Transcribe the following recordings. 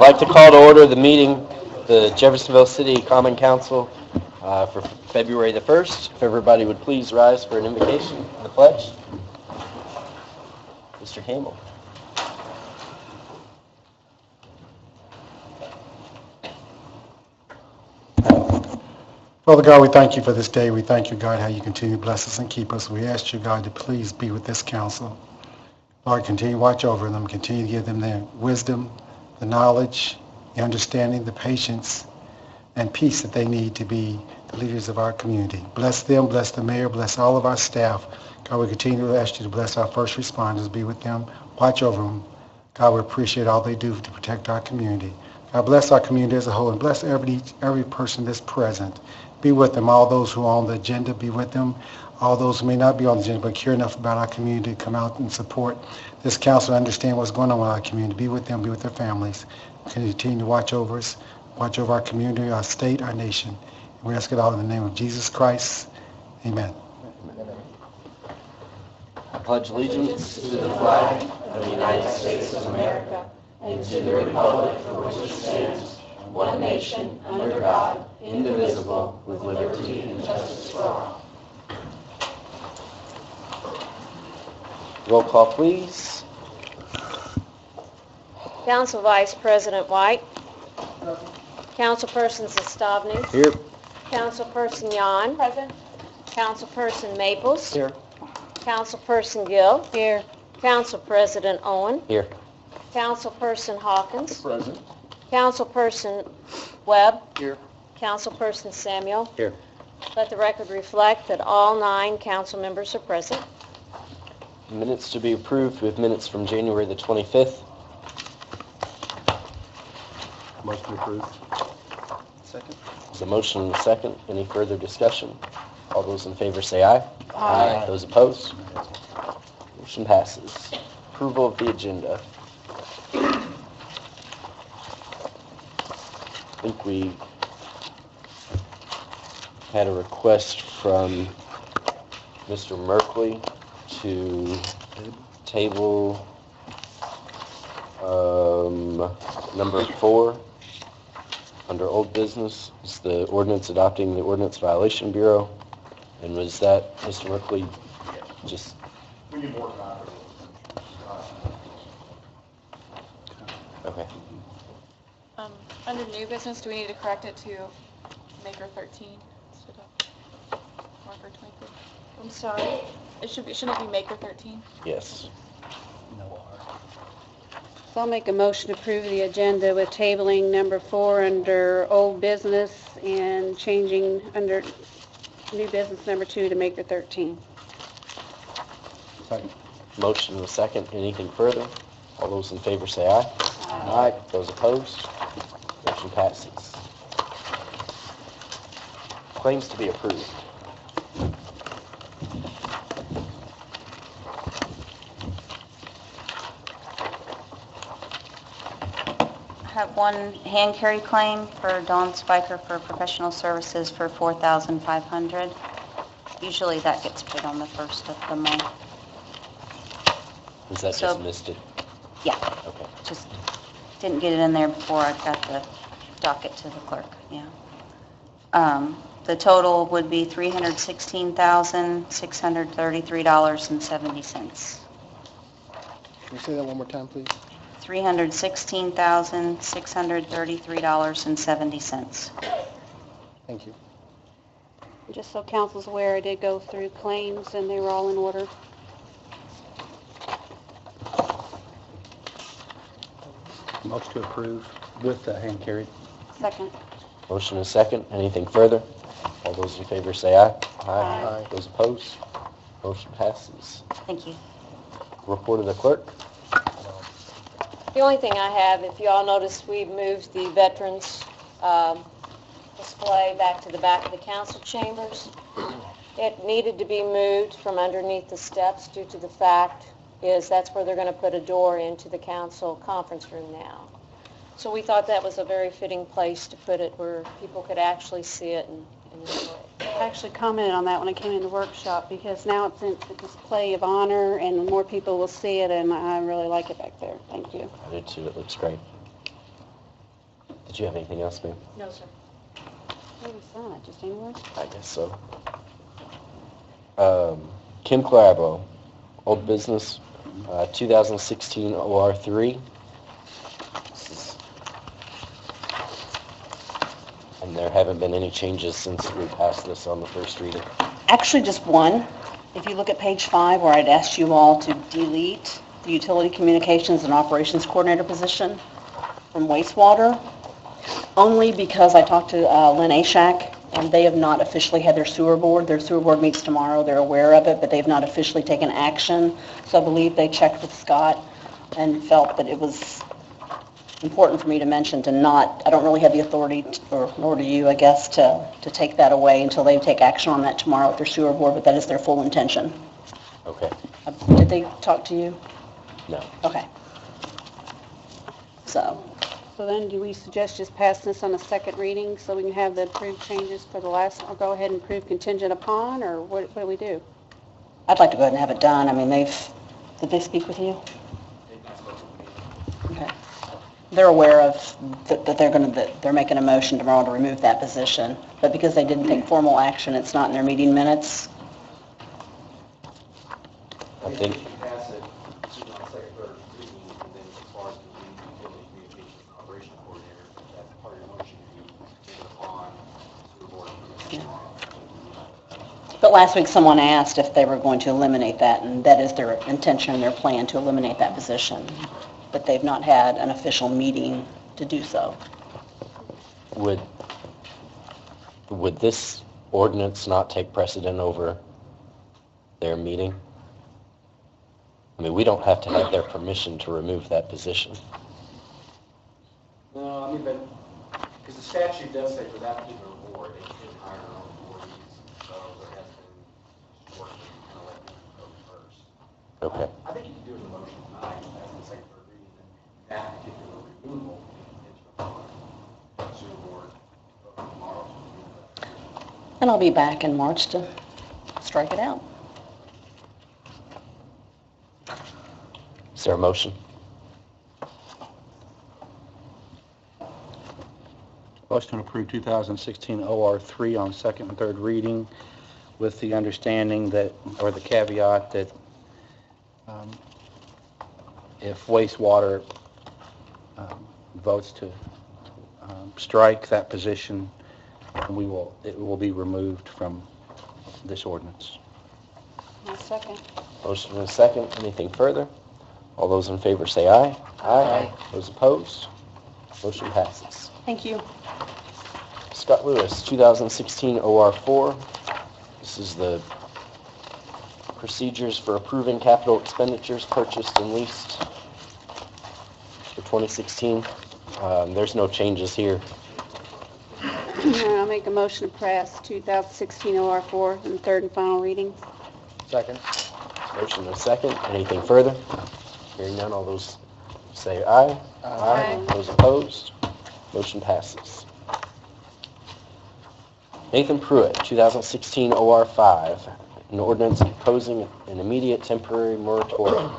like to call to order the meeting, the Jeffersonville City Common Council for February the 1st. If everybody would please rise for an invocation and the pledge. Mr. Campbell. Father God, we thank you for this day. We thank you, God, how you continue to bless us and keep us. We ask you, God, to please be with this council. Lord, continue to watch over them. Continue to give them the wisdom, the knowledge, the understanding, the patience, and peace that they need to be the leaders of our community. Bless them, bless the mayor, bless all of our staff. God, we continue to ask you to bless our first responders, be with them, watch over them. God, we appreciate all they do to protect our community. God, bless our community as a whole and bless every person that's present. Be with them, all those who are on the agenda, be with them. All those who may not be on the agenda but care enough about our community to come out and support this council, understand what's going on with our community. Be with them, be with their families. Continue to watch over us, watch over our community, our state, our nation. We ask it all in the name of Jesus Christ. Amen. I pledge allegiance to the flag of the United States of America and to the republic for which it stands, one nation, under God, indivisible, with liberty and justice for all. Roll call, please. Council Vice President White. Councilperson Zastavny. Here. Councilperson Yan. Present. Councilperson Maples. Here. Councilperson Gill. Here. Council President Owen. Here. Councilperson Hawkins. Present. Councilperson Webb. Here. Councilperson Samuel. Here. Let the record reflect that all 9 council members are present. Minutes to be approved with minutes from January the 25th. Motion approved. Second. There's a motion and a second. Any further discussion? All those in favor say aye. Aye. Those opposed? Motion passes. Approval of the agenda. I think we had a request from Mr. Merkley to table number 4 under old business. It's the ordinance adopting the Ordinance Violation Bureau. And was that, Mr. Merkley, just... We need more time. Okay. Under new business, do we need to correct it to Maker 13 instead of Marker 23? I'm sorry? Shouldn't it be Maker 13? Yes. So I'll make a motion to approve the agenda with tabling number 4 under old business and changing under new business number 2 to Maker 13. Second. Motion and a second. Anything further? All those in favor say aye. Aye. Those opposed? Motion passes. Claims to be approved. I have one hand carry claim for Dawn Spiker for professional services for $4,500. Usually that gets paid on the first of the month. Is that So- just missed it? Yeah, Okay. just didn't get it in there before I got the docket to the clerk, yeah. The total would be $316,633.70. Can you say that one more time, please? $316,633.70. Thank you. Just so council's aware, I did go through claims and they were all in order. Motion to approve with the hand carried. Second. Motion and a second. Anything further? All those in favor say aye. Aye. Those opposed? Motion passes. Thank you. Report of the clerk. The only thing I have, if you all noticed, we moved the veterans display back to the back of the council chambers. It needed to be moved from underneath the steps due to the fact is that's where they're going to put a door into the council conference room now. So we thought that was a very fitting place to put it where people could actually see it and enjoy it. I actually commented on that when I came in the workshop because now it's in the display of honor and more people will see it and I really like it back there. Thank you. I did too. It looks great. Did you have anything else, ma'am? No, sir. Where we sign it, just anywhere? I guess so. Kim Clavo, old business, 2016 OR3. And there haven't been any changes since we passed this on the first reading. Actually, just one. If you look at page 5, where I'd asked you all to delete the utility communications and operations coordinator position from wastewater, only because I talked to Lynn Ashak, and they have not officially had their sewer board. Their sewer board meets tomorrow. They're aware of it, but they have not officially taken action. So I believe they checked with Scott and felt that it was important for me to mention to not, I don't really have the authority, or nor do you, I guess, to take that away until they take action on that tomorrow at their sewer board, but that is their full intention. Okay. Did they talk to you? No. Okay. So, So then do we suggest just passing this on a second reading so we can have the approved changes for the last, or go ahead and approve contingent upon, or what do we do? I'd like to go ahead and have it done. I mean, did they speak with you? Okay. They're aware of that they're making a motion tomorrow to remove that position, but because they didn't take formal action, it's not in their meeting minutes. I think, Pass it, on second, third reading, and then as far as the utility communications and operations coordinator, that's part of your motion to take it upon sewer board. But last week, someone asked if they were going to eliminate that, and that is their intention and their plan to eliminate that position. But they've not had an official meeting to do so. would this ordinance not take precedent over their meeting? I mean, we don't have to have their permission to remove that position. No, I mean, but, because the statute does say for that particular board, they can hire their own employees, so there has been work to kind of let them go first. Okay. I think you can do it in the motion tonight, as the second, third reading, and that particular removal, it's upon sewer board tomorrow. And I'll be back in March to strike it out. Is there a motion? Motion to approve 2016 OR3 on second and third reading with the understanding that, or the caveat that if wastewater votes to strike that position, it will be removed from this ordinance. I'll second. Motion and a second. Anything further? All those in favor say aye. Aye. Those opposed? Motion passes. Thank you. Scott Lewis, 2016 OR4. This is the procedures for approving capital expenditures purchased and leased for 2016. There's no changes here. I'll make a motion to pass 2016 OR4 in third and final reading. Second. Motion and a second. Anything further? Hearing none, all those say aye. Aye. Those opposed? Motion passes. Nathan Pruitt, 2016 OR5, an ordinance imposing an immediate temporary moratorium.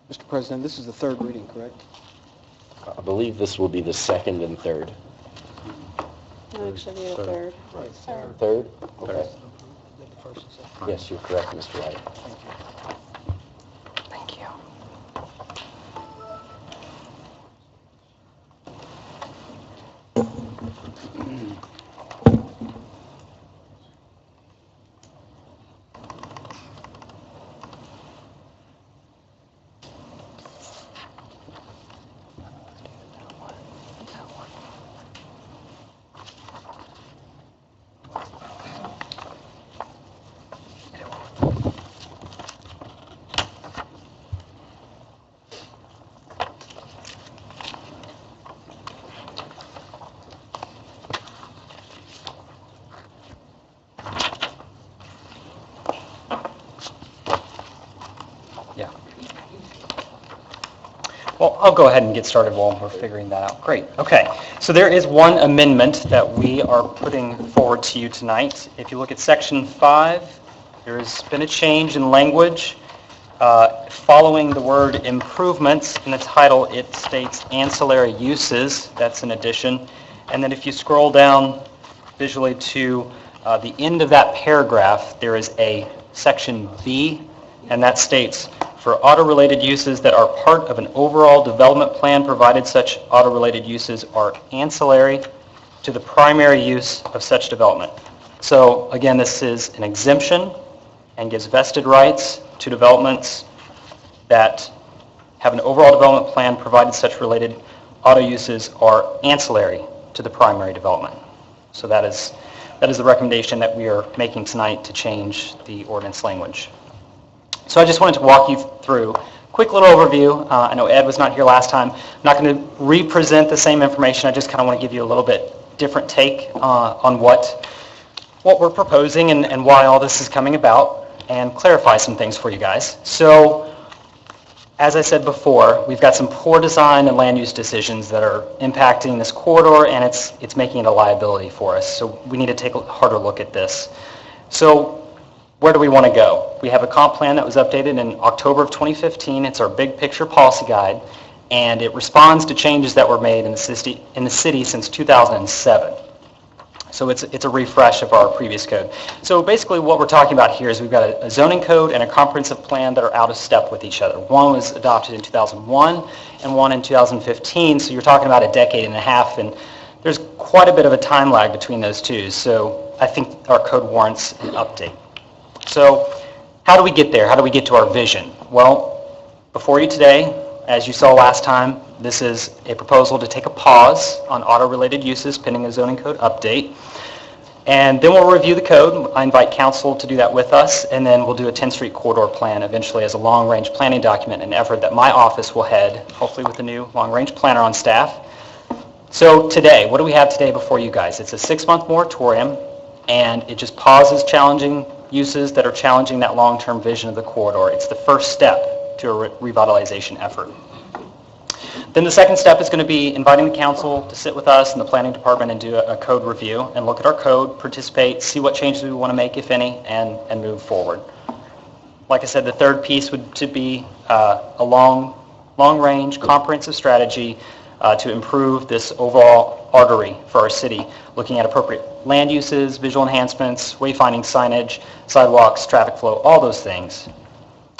Mr. President, this is the third reading, correct? I believe this will be the second and third. Actually, be the third. Third? Okay. Yes, you're correct, Mr. Wright. Thank you. I'll go ahead and get started while we're figuring that out. Great. Okay. So there is one amendment that we are putting forward to you tonight. If you look at Section 5, there has been a change in language. Following the word improvements in the title, it states ancillary uses. That's an addition. And then if you scroll down visually to the end of that paragraph, there is a Section B, and that states, for auto-related uses that are part of an overall development plan, provided such auto-related uses are ancillary to the primary use of such development. So again, this is an exemption and gives vested rights to developments that have an overall development plan, provided such related auto uses are ancillary to the primary development. So that is the recommendation that we are making tonight to change the ordinance language. So I just wanted to walk you through a quick little overview. I know Ed was not here last time. I'm not going to re-present the same information. I just kind of want to give you a little bit different take on what we're proposing and why all this is coming about, and clarify some things for you guys. So as I said before, we've got some poor design and land use decisions that are impacting this corridor, and it's making it a liability for us. So we need to take a harder look at this. So where do we want to go? We have a comp plan that was updated in October of 2015. It's our big picture policy guide, and it responds to changes that were made in the city since 2007. So it's a refresh of our previous code. So basically what we're talking about here is we've got a zoning code and a comprehensive plan that are out of step with each other. One was adopted in 2001 and one in 2015, so you're talking about a decade and a half, and there's quite a bit of a time lag between those two. So I think our code warrants an update. So how do we get there? How do we get to our vision? Well, before you today, as you saw last time, this is a proposal to take a pause on auto-related uses pending a zoning code update. And then we'll review the code. I invite council to do that with us, and then we'll do a 10th Street corridor plan eventually as a long-range planning document, an effort that my office will head, hopefully with a new long-range planner on staff. So today, what do we have today before you guys? It's a 6-month moratorium, and it just pauses challenging uses that are challenging that long-term vision of the corridor. It's the first step to a revitalization effort. Then the second step is going to be inviting the council to sit with us in the planning department and do a code review and look at our code, participate, see what changes we want to make, if any, and move forward. Like I said, the third piece would to be a long-range comprehensive strategy to improve this overall artery for our city, looking at appropriate land uses, visual enhancements, wayfinding signage, sidewalks, traffic flow, all those things.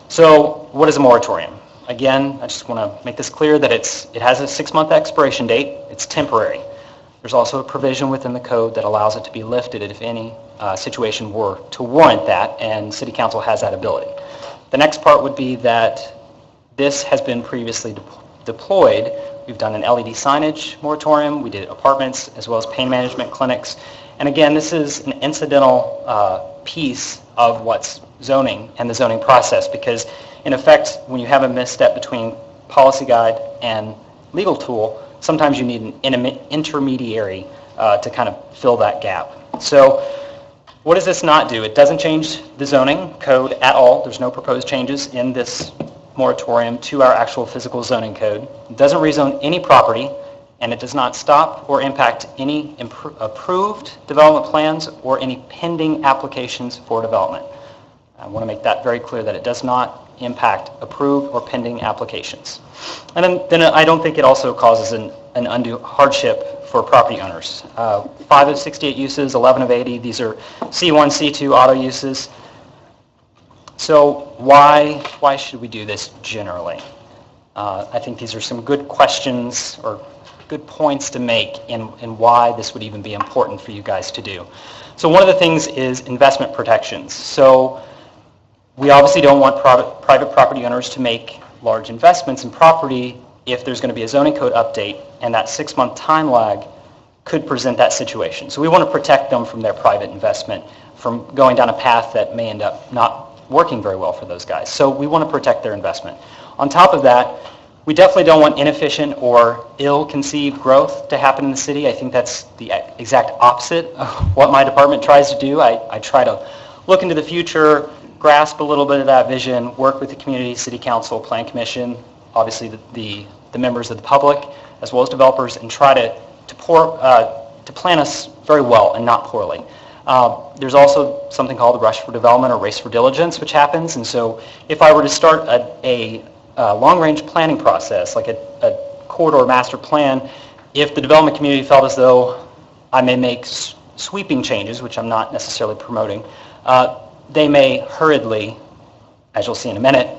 So what is a moratorium? Again, I just want to make this clear that it has a 6-month expiration date. It's temporary. There's also a provision within the code that allows it to be lifted if any situation were to warrant that, and City Council has that ability. The next part would be that this has been previously deployed. We've done an LED signage moratorium. We did apartments as well as pain management clinics. And again, this is an incidental piece of what's zoning and the zoning process, because in effect, when you have a misstep between policy guide and legal tool, sometimes you need an intermediary to kind of fill that gap. So what does this not do? It doesn't change the zoning code at all. There's no proposed changes in this moratorium to our actual physical zoning code. It doesn't rezone any property, and it does not stop or impact any approved development plans or any pending applications for development. I want to make that very clear that it does not impact approved or pending applications. And then I don't think it also causes an undue hardship for property owners. 5 of 68 uses, 11 of 80, these are C1, C2 auto uses. So why should we do this generally? I think these are some good questions or good points to make in why this would even be important for you guys to do. So one of the things is investment protections. So we obviously don't want private property owners to make large investments in property if there's going to be a zoning code update, and that 6-month time lag could present that situation. So we want to protect them from their private investment, from going down a path that may end up not working very well for those guys. So we want to protect their investment. On top of that, we definitely don't want inefficient or ill-conceived growth to happen in the city. I think that's the exact opposite of what my department tries to do. I try to look into the future, grasp a little bit of that vision, work with the community, city council, plan commission, obviously the the members of the public as well as developers and try to plan us very well and not poorly. There's also something called the rush for development or race for diligence, which happens. And so if I were to start a long-range planning process, like a corridor master plan, if the development community felt as though I may make sweeping changes, which I'm not necessarily promoting, they may hurriedly, as you'll see in a minute,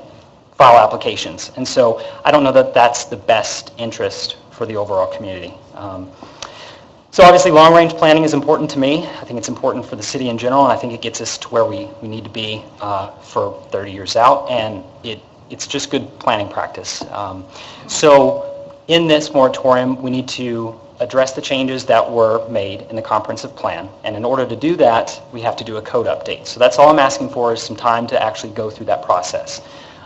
file applications. And so I don't know that that's the best interest for the overall community. So obviously long-range planning is important to me. I think it's important for the city in general, and I think it gets us to where we need to be for 30 years out, and it's just good planning practice. So in this moratorium, we need to address the changes that were made in the comprehensive plan, and in order to do that, we have to do a code update. So that's all I'm asking for, is some time to actually go through that process.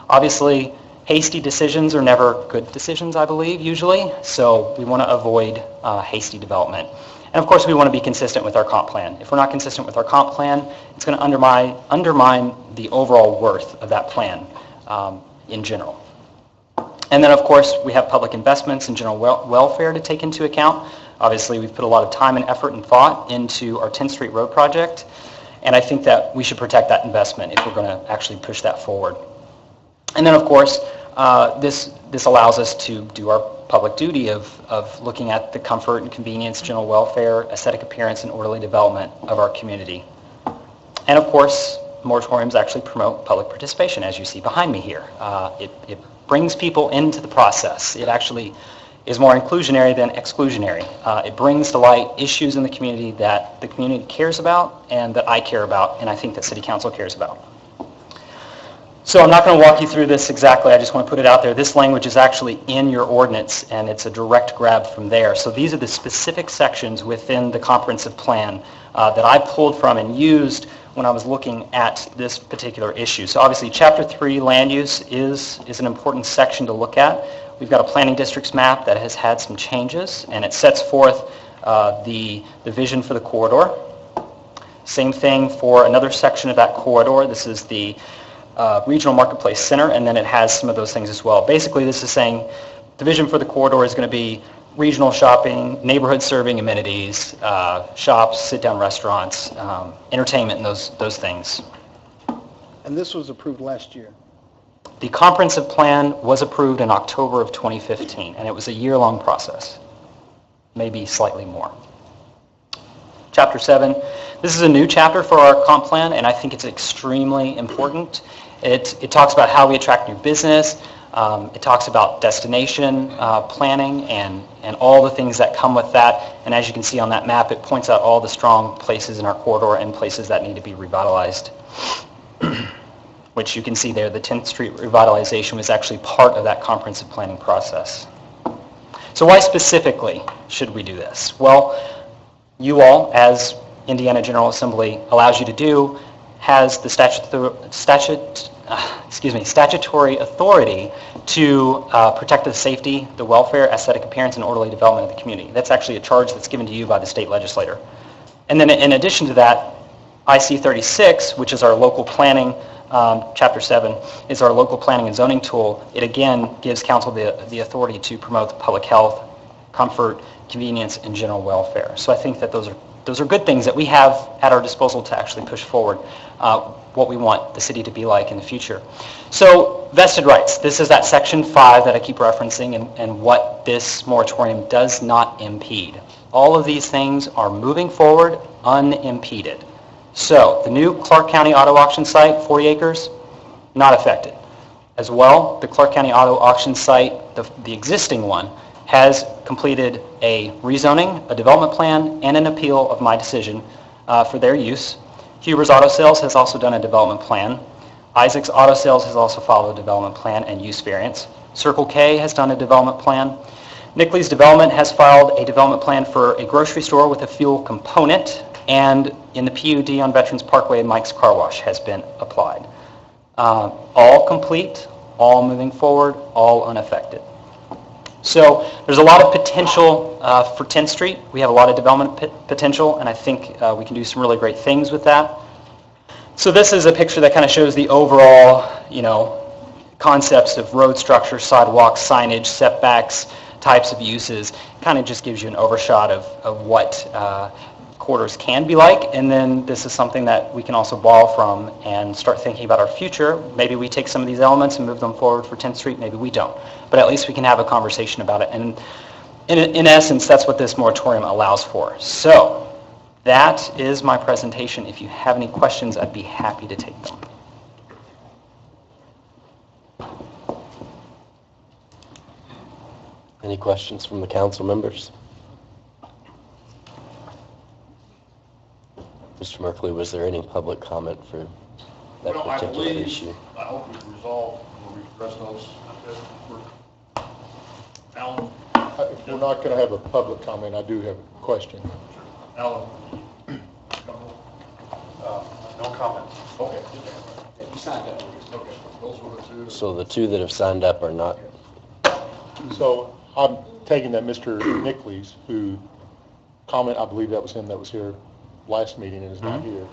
Obviously, hasty decisions are never good decisions, I believe, usually, so we want to avoid hasty development. And of course, we want to be consistent with our comp plan. If we're not consistent with our comp plan, it's going to undermine the overall worth of that plan in general. And then, of course, we have public investments and general welfare to take into account. Obviously, we've put a lot of time and effort and thought into our 10th Street Road project, and I think that we should protect that investment if we're going to actually push that forward. And then, of course, this allows us to do our public duty of looking at the comfort and convenience, general welfare, aesthetic appearance, and orderly development of our community. And, of course, moratoriums actually promote public participation, as you see behind me here. It brings people into the process. It actually is more inclusionary than exclusionary. It brings to light issues in the community that the community cares about and that I care about, and I think that City Council cares about. So I'm not going to walk you through this exactly. I just want to put it out there. This language is actually in your ordinance, and it's a direct grab from there. So these are the specific sections within the comprehensive plan that I pulled from and used when I was looking at this particular issue. So obviously, Chapter 3, land use, is an important section to look at. We've got a planning districts map that has had some changes, and it sets forth the vision for the corridor. Same thing for another section of that corridor. This is the Regional Marketplace Center, and then it has some of those things as well. Basically, this is saying the vision for the corridor is going to be regional shopping, neighborhood serving amenities, shops, sit-down restaurants, entertainment, and those things. And this was approved last year. The comprehensive plan was approved in October of 2015, and it was a year-long process, maybe slightly more. Chapter 7, this is a new chapter for our comp plan, and I think it's extremely important. It talks about how we attract new business. It talks about destination planning and all the things that come with that. And as you can see on that map, it points out all the strong places in our corridor and places that need to be revitalized, which you can see there. The 10th Street revitalization was actually part of that comprehensive planning process. So why specifically should we do this? Well, you all, as Indiana General Assembly allows you to do, has the statutory authority to protect the safety, the welfare, aesthetic appearance, and orderly development of the community. That's actually a charge that's given to you by the state legislator. And then in addition to that, IC 36, which is our local planning, Chapter 7, is our local planning and zoning tool. It again gives council the authority to promote public health, comfort, convenience, and general welfare. So I think that those are good things that we have at our disposal to actually push forward what we want the city to be like in the future. So vested rights. This is that Section 5 that I keep referencing and what this moratorium does not impede. All of these things are moving forward unimpeded. So the new Clark County Auto Auction site, 40 acres, not affected. As well, the Clark County Auto Auction site, the existing one, has completed a rezoning, a development plan, and an appeal of my decision for their use. Huber's Auto Sales has also done a development plan. Isaac's Auto Sales has also followed a development plan and use variance. Circle K has done a development plan. Nickley's Development has filed a development plan for a grocery store with a fuel component, and in the PUD on Veterans Parkway, Mike's Car Wash has been applied. All complete, all moving forward, all unaffected. So there's a lot of potential for 10th Street. We have a lot of development potential, and I think we can do some really great things with that. So this is a picture that kind of shows the overall, concepts of road structure, sidewalks, signage, setbacks, types of uses. Kind of just gives you an overshot of what quarters can be like, and then this is something that we can also borrow from and start thinking about our future. Maybe we take some of these elements and move them forward for 10th Street, maybe we don't. But at least we can have a conversation about it. And in essence, that's what this moratorium allows for. So that is my presentation. If you have any questions, I'd be happy to take them. Any questions from the council members? Mr. Merkley, was there any public comment for that Well, I particular believe, issue? I hope we resolve, when we address those. Alan? If we're not going to have a public comment, I do have a question. Alan? No comments. Okay. You signed up. Okay, those were the two. So the two that have signed up are not, So I'm taking that Mr. Nickleys, who I believe that was him that was here last meeting and is not here,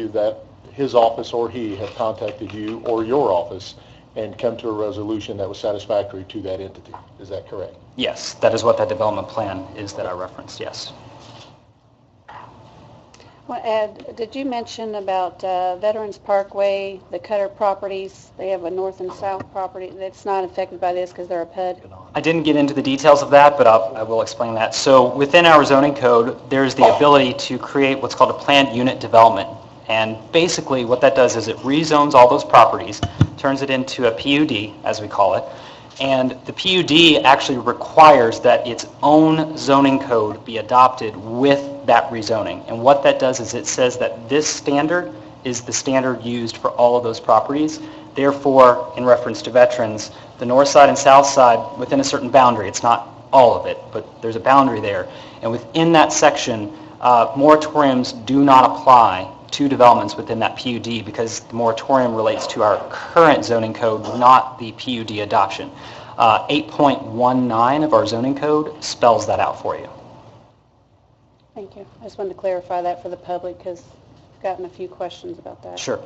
that his office or he have contacted you or your office and come to a resolution that was satisfactory to that entity. Is that correct? Yes, that is what that development plan is that I referenced, yes. Well, Ed, did you mention about Veterans Parkway, the Cutter properties? They have a north and south property that's not affected by this because they're a PUD? I didn't get into the details of that, but I will explain that. So within our zoning code, there's the ability to create what's called a planned unit development. And basically what that does is it rezones all those properties, turns it into a PUD, as we call it. And the PUD actually requires that its own zoning code be adopted with that rezoning. And what that does is it says that this standard is the standard used for all of those properties. Therefore, in reference to veterans, the north side and south side within a certain boundary, it's not all of it, but there's a boundary there. And within that section, moratoriums do not apply to developments within that PUD because the moratorium relates to our current zoning code, not the PUD adoption. 8.19 of our zoning code spells that out for you. Thank you. I just wanted to clarify that for the public because I've gotten a few questions about that. Sure.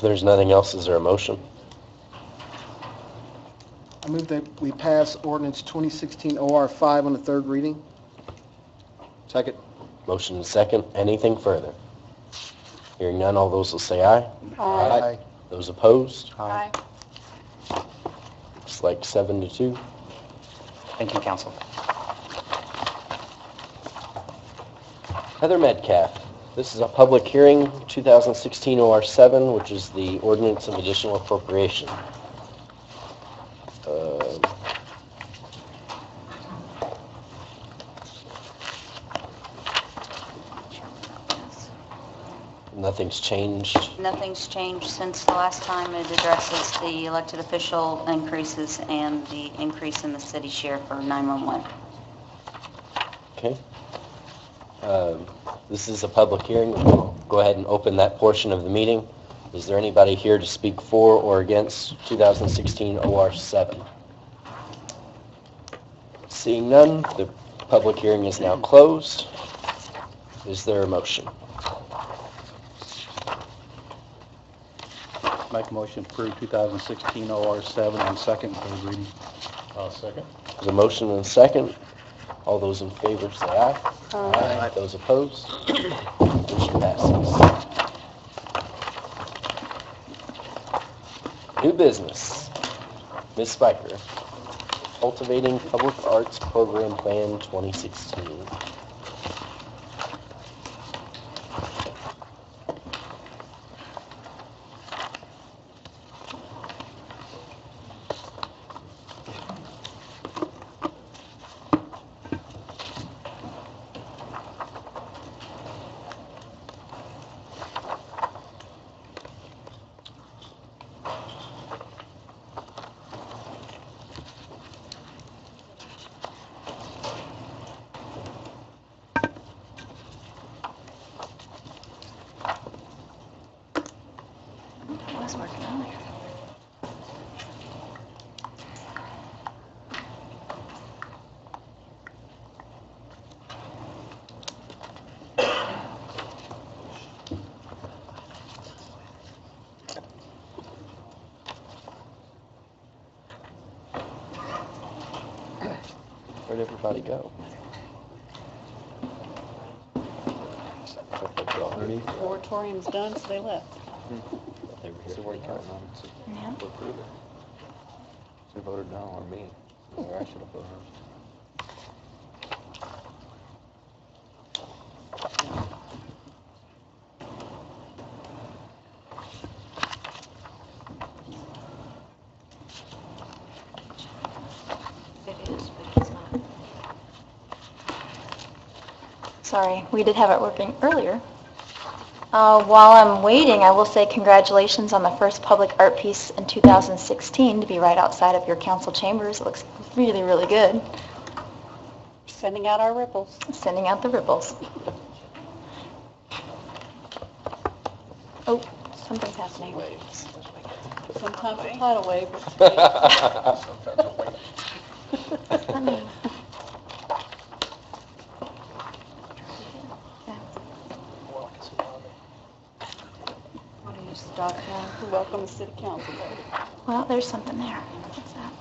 if there's nothing else, is there a motion? I move that we pass ordinance 2016 OR 5 on the third reading. Second. Motion and second. Anything further? Hearing none, all those will say aye. Aye. Those opposed? Aye. It's like 7-2. Thank you, council. Heather Metcalf, this is a public hearing, 2016 OR 7, which is the ordinance of additional appropriation. Nothing's changed. Nothing's changed since the last time. It addresses the elected official increases and the increase in the city share for 911. Okay. This is a public hearing. We'll go ahead and open that portion of the meeting. Is there anybody here to speak for or against 2016 OR 7? Seeing none, the public hearing is now closed. Is there a motion? Make a motion to approve 2016 OR 7 on second and third reading. Second. There's a motion and a second. All those in favor say aye. Aye. Those opposed? Motion passes. New business. Ms. Spiker, Cultivating Public Arts Program Plan 2016. everybody go? Moratorium's done, so they left. So what are you counting on? Yeah. To approve it. She voted no on me, or I should have voted. Sorry, we did have it working earlier. While I'm waiting, I will say congratulations on the first public art piece in 2016 to be right outside of your council chambers. It looks really, really good. Sending out our ripples. Sending out the ripples. Oh, something's happening. Sometimes a tidal wave. Welcome to City Council, baby. Well, there's something there. What's that?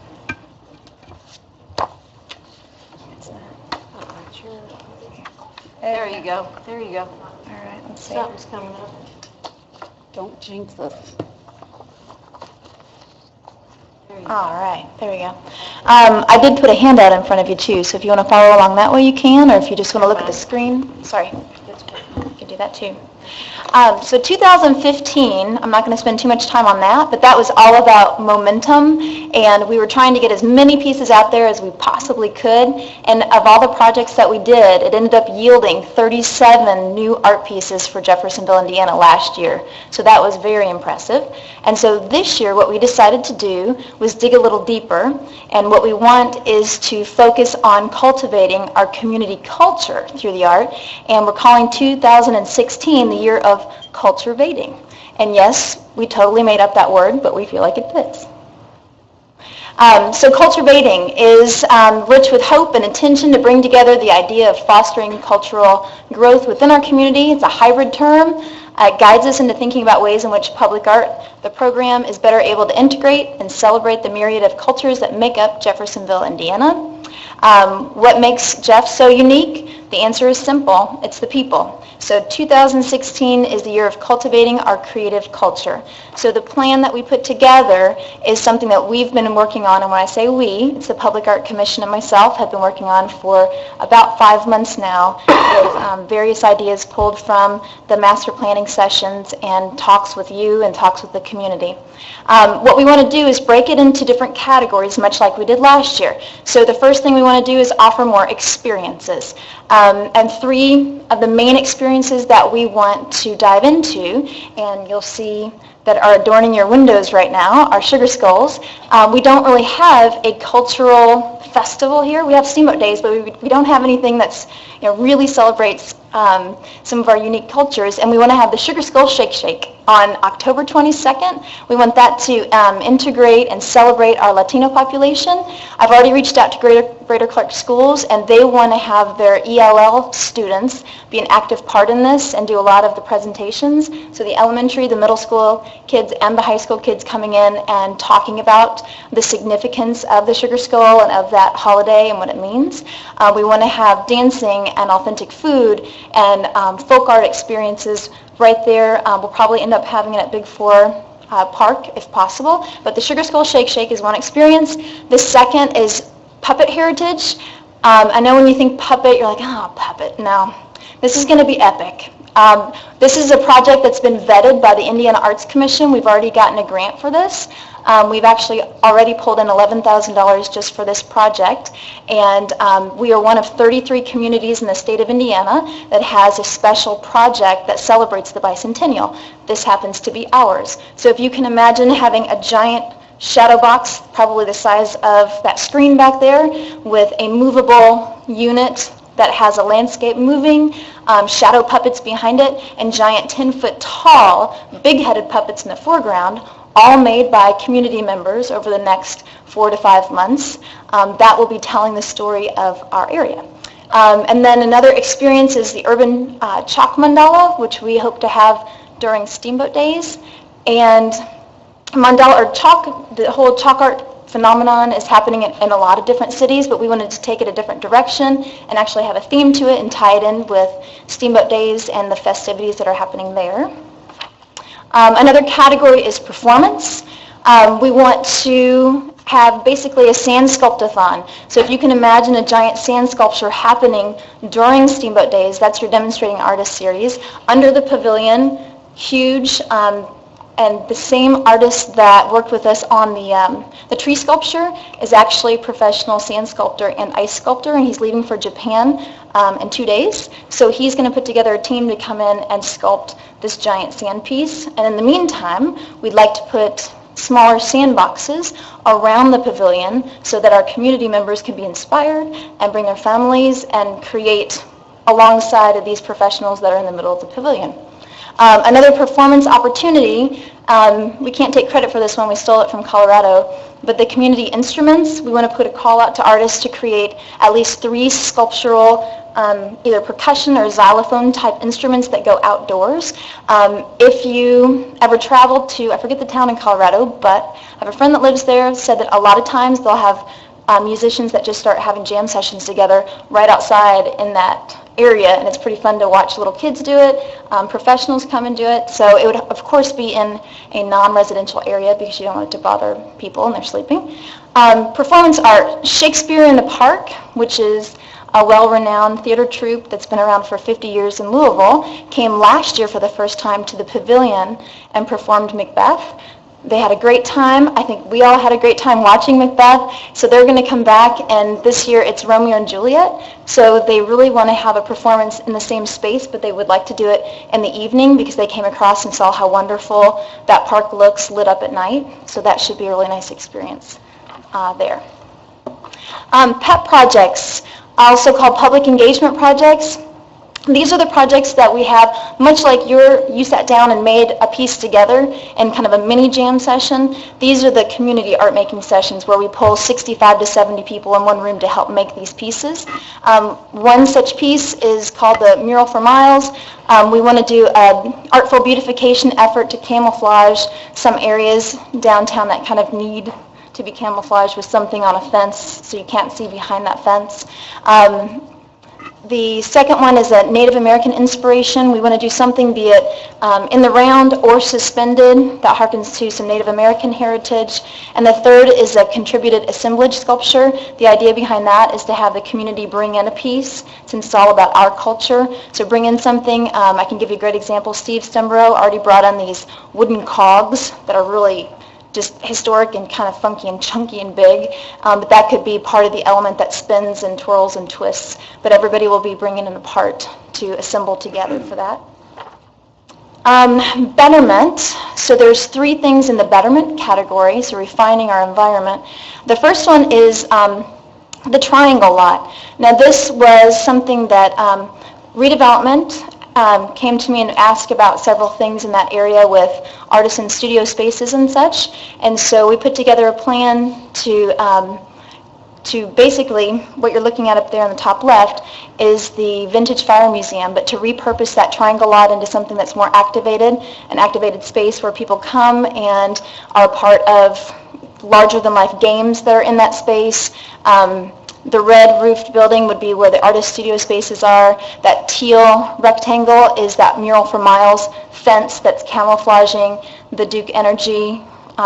There you go. There you go. All right, let's see. Something's coming up. Don't jinx us. All right, there we go. I did put a handout in front of you too, so if you want to follow along that way you can, or if you just want to look at the screen, sorry, you can do that too. So 2015, I'm not going to spend too much time on that, but that was all about momentum, and we were trying to get as many pieces out there as we possibly could, and of all the projects that we did, it ended up yielding 37 new art pieces for Jeffersonville, Indiana last year. So that was very impressive. And so this year, what we decided to do was dig a little deeper, and what we want is to focus on cultivating our community culture through the art, and we're calling 2016 the year of cultivating. And yes, we totally made up that word, but we feel like it fits. So cultivating is rich with hope and intention to bring together the idea of fostering cultural growth within our community. It's a hybrid term. It guides us into thinking about ways in which public art, the program, is better able to integrate and celebrate the myriad of cultures that make up Jeffersonville, Indiana. What makes Jeff so unique? The answer is simple. It's the people. So 2016 is the year of cultivating our creative culture. So the plan that we put together is something that we've been working on, and when I say we, it's the Public Art Commission and myself have been working on for about 5 months now, with various ideas pulled from the master planning sessions and talks with you and talks with the community. What we want to do is break it into different categories, much like we did last year. So the first thing we want to do is offer more experiences. And 3 of the main experiences that we want to dive into, and you'll see that are adorning your windows right now, are Sugar Skulls. We don't really have a cultural festival here. We have Steamboat Days, but we don't have anything that's really celebrates some of our unique cultures, and we want to have the Sugar Skull Shake Shake on October 22nd. We want that to integrate and celebrate our Latino population. I've already reached out to Greater Clark Schools, and they want to have their ELL students be an active part in this and do a lot of the presentations. So the elementary, the middle school kids, and the high school kids coming in and talking about the significance of the Sugar Skull and of that holiday and what it means. We want to have dancing and authentic food and folk art experiences right there. We'll probably end up having it at Big 4 Park if possible. But the Sugar Skull Shake Shake is one experience. The second is puppet heritage. I know when you think puppet, you're like, oh, puppet. No, this is going to be epic. This is a project that's been vetted by the Indiana Arts Commission. We've already gotten a grant for this. We've actually already pulled in $11,000 just for this project, and we are one of 33 communities in the state of Indiana that has a special project that celebrates the bicentennial. This happens to be ours. So if you can imagine having a giant shadow box, probably the size of that screen back there, with a movable unit that has a landscape moving, shadow puppets behind it, and giant 10-foot tall, big-headed puppets in the foreground, all made by community members over the next 4 to 5 months. That will be telling the story of our area. And then another experience is the urban chalk mandala, which we hope to have during Steamboat Days. And mandala or chalk, the whole chalk art phenomenon is happening in a lot of different cities, but we wanted to take it a different direction and actually have a theme to it and tie it in with Steamboat Days and the festivities that are happening there. Another category is performance. We want to have basically a sand sculptathon. So if you can imagine a giant sand sculpture happening during Steamboat Days, that's your demonstrating artist series. Under the pavilion, huge, and the same artist that worked with us on the tree sculpture is actually a professional sand sculptor and ice sculptor, and he's leaving for Japan in 2 days. So he's going to put together a team to come in and sculpt this giant sand piece. And in the meantime, we'd like to put smaller sandboxes around the pavilion so that our community members can be inspired and bring their families and create alongside of these professionals that are in the middle of the pavilion. Another performance opportunity, we can't take credit for this one, we stole it from Colorado, but the community instruments, we want to put a call out to artists to create at least 3 sculptural either percussion or xylophone type instruments that go outdoors. If you ever traveled to, I forget the town in Colorado, but I have a friend that lives there, said that a lot of times they'll have musicians that just start having jam sessions together right outside in that area, and it's pretty fun to watch little kids do it. Professionals come and do it. So it would, of course, be in a non-residential area because you don't want it to bother people and they're sleeping. Performance art, Shakespeare in the Park, which is a well-renowned theater troupe that's been around for 50 years in Louisville, came last year for the first time to the pavilion and performed Macbeth. They had a great time. I think we all had a great time watching Macbeth. So they're going to come back, and this year it's Romeo and Juliet. So they really want to have a performance in the same space, but they would like to do it in the evening because they came across and saw how wonderful that park looks lit up at night. So that should be a really nice experience there. PEP projects, also called public engagement projects. These are the projects that we have, much like you sat down and made a piece together in kind of a mini jam session. These are the community art making sessions where we pull 65 to 70 people in one room to help make these pieces. One such piece is called the Mural for Miles. We want to do an artful beautification effort to camouflage some areas downtown that kind of need to be camouflaged with something on a fence so you can't see behind that fence. The second one is a Native American inspiration. We want to do something, be it in the round or suspended, that harkens to some Native American heritage. And the third is a contributed assemblage sculpture. The idea behind that is to have the community bring in a piece, since it's all about our culture. So bring in something. I can give you a great example. Steve Stembro already brought in these wooden cogs that are really just historic and kind of funky and chunky and big, but that could be part of the element that spins and twirls and twists, but everybody will be bringing in a part to assemble together for that. Betterment, so there's 3 things in the betterment category, so refining our environment. The first one is the triangle lot. Now this was something that redevelopment came to me and asked about several things in that area with artisan studio spaces and such. And so we put together a plan to basically, what you're looking at up there on the top left is the Vintage Fire Museum, but to repurpose that triangle lot into something that's more activated, an activated space where people come and are part of larger-than-life games that are in that space. The red roofed building would be where the artist studio spaces are. That teal rectangle is that Mural for Miles fence that's camouflaging the Duke Energy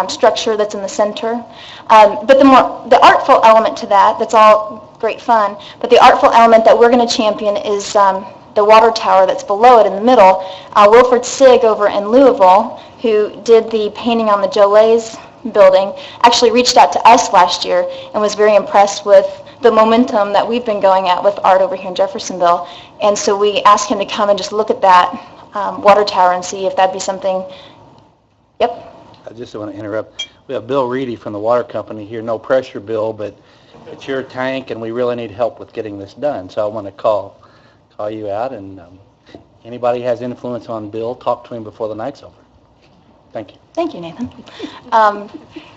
structure that's in the center. But the artful element to that, that's all great fun, but the artful element that we're going to champion is the water tower that's below it in the middle. Wilfred Sigg over in Louisville, who did the painting on the Jolays building, actually reached out to us last year and was very impressed with the momentum that we've been going at with art over here in Jeffersonville. And so we asked him to come and just look at that water tower and see if that'd be something. Yep. I just want to interrupt. We have Bill Reedy from the water company here. No pressure, Bill, but it's your tank and we really need help with getting this done. So I want to call you out, and anybody has influence on Bill, talk to him before the night's over. Thank you. Thank you, Nathan.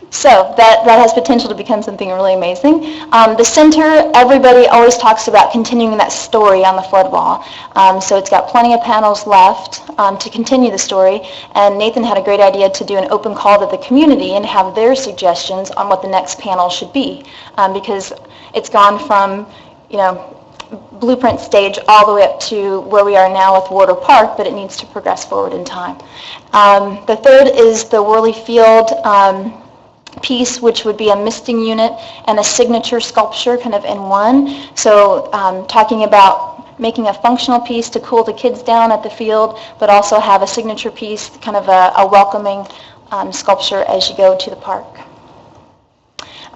So that has potential to become something really amazing. The center, everybody always talks about continuing that story on the flood wall. So it's got plenty of panels left to continue the story. And Nathan had a great idea to do an open call to the community and have their suggestions on what the next panel should be. Because it's gone from, blueprint stage all the way up to where we are now with Warder Park, but it needs to progress forward in time. The third is the Worley Field piece, which would be a misting unit and a signature sculpture kind of in one. So talking about making a functional piece to cool the kids down at the field, but also have a signature piece, kind of a welcoming sculpture as you go to the park.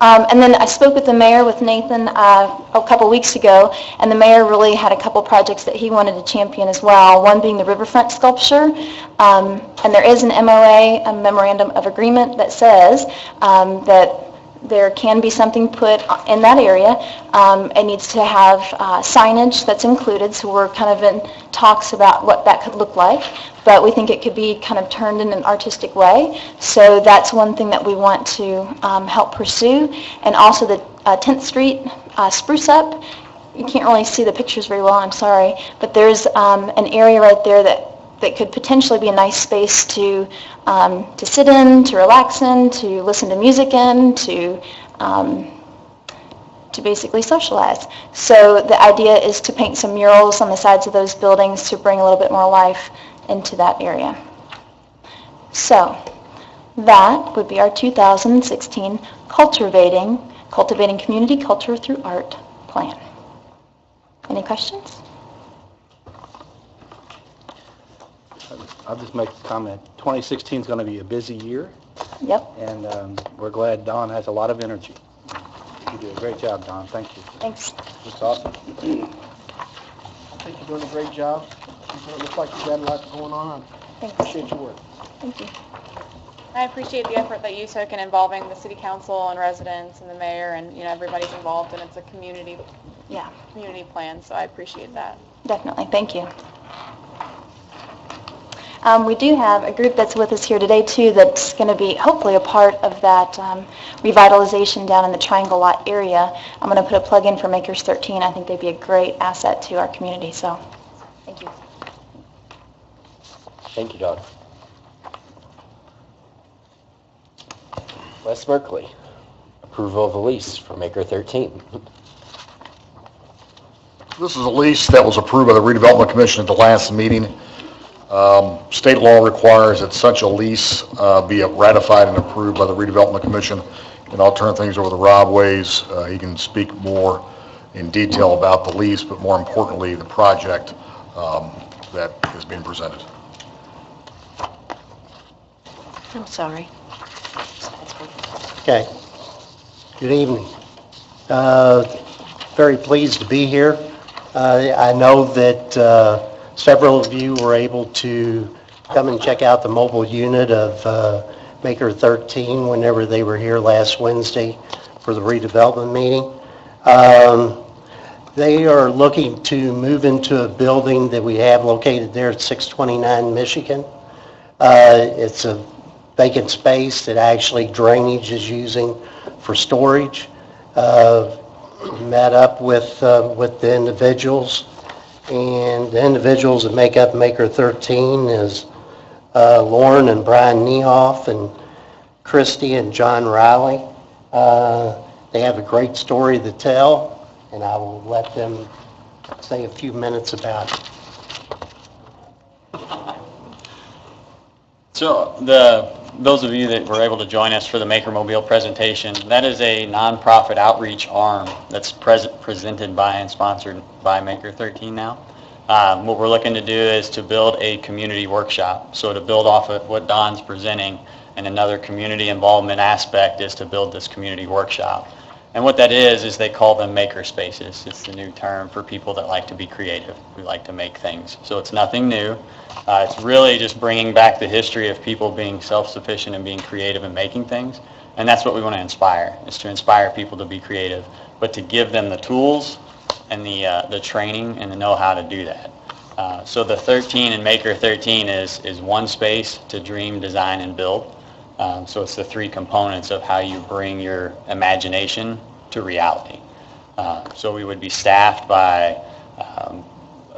And then I spoke with the mayor, with Nathan, a couple weeks ago, and the mayor really had a couple projects that he wanted to champion as well, one being the riverfront sculpture. And there is an MOA, a memorandum of agreement, that says that there can be something put in that area. It needs to have signage that's included, so we're kind of in talks about what that could look like. But we think it could be kind of turned in an artistic way. So that's one thing that we want to help pursue. And also the 10th Street spruce up. You can't really see the pictures very well, I'm sorry. But there's an area right there that could potentially be a nice space to sit in, to relax in, to listen to music in, to basically socialize. So the idea is to paint some murals on the sides of those buildings to bring a little bit more life into that area. So that would be our 2016 Cultivating Community Culture Through Art plan. Any questions? I'll just make a comment. 2016 is going to be a busy year, Yep. and we're glad Don has a lot of energy. You do a great job, Don. Thank you. Thanks. It's awesome. I think you're doing a great job. It looks like you've got a lot going on. Thanks. Appreciate your work. Thank you. I appreciate the effort that you took in involving the city council and residents and the mayor, and everybody's involved, and it's a community plan, so I appreciate that. Definitely. Thank you. We do have a group that's with us here today, too, that's going to be hopefully a part of that revitalization down in the Triangle Lot area. I'm going to put a plug in for Makers 13. I think they'd be a great asset to our community, so thank you. Thank you, Don. Wes Berkeley, approval of a lease for Maker 13. This is a lease that was approved by the redevelopment commission at the last meeting. State law requires that such a lease be ratified and approved by the redevelopment commission. And I'll turn things over to Rob Ways. He can speak more in detail about the lease, but more importantly, the project that is being presented. I'm sorry. Okay. Good evening. Very pleased to be here. I know that several of you were able to come and check out the mobile unit of Maker 13 whenever they were here last Wednesday for the redevelopment meeting. They are looking to move into a building that we have located there at 629 Michigan. It's a vacant space that actually drainage is using for storage. Met up with the individuals, and the individuals that make up Maker 13 is Lauren and Brian Niehoff and Christy and John Riley. They have a great story to tell, and I will let them say a few minutes about it. So those of you that were able to join us for the Maker Mobile presentation, that is a nonprofit outreach arm that's presented by and sponsored by Maker 13 now. What we're looking to do is to build a community workshop. So to build off of what Don's presenting, and another community involvement aspect is to build this community workshop. And what that is they call them maker spaces. It's the new term for people that like to be creative, who like to make things. So it's nothing new. It's really just bringing back the history of people being self-sufficient and being creative and making things. And that's what we want to inspire, is to inspire people to be creative, but to give them the tools and the training and the know-how to do that. So the 13 in Maker 13 is one space to dream, design, and build. So it's the three components of how you bring your imagination to reality. So we would be staffed by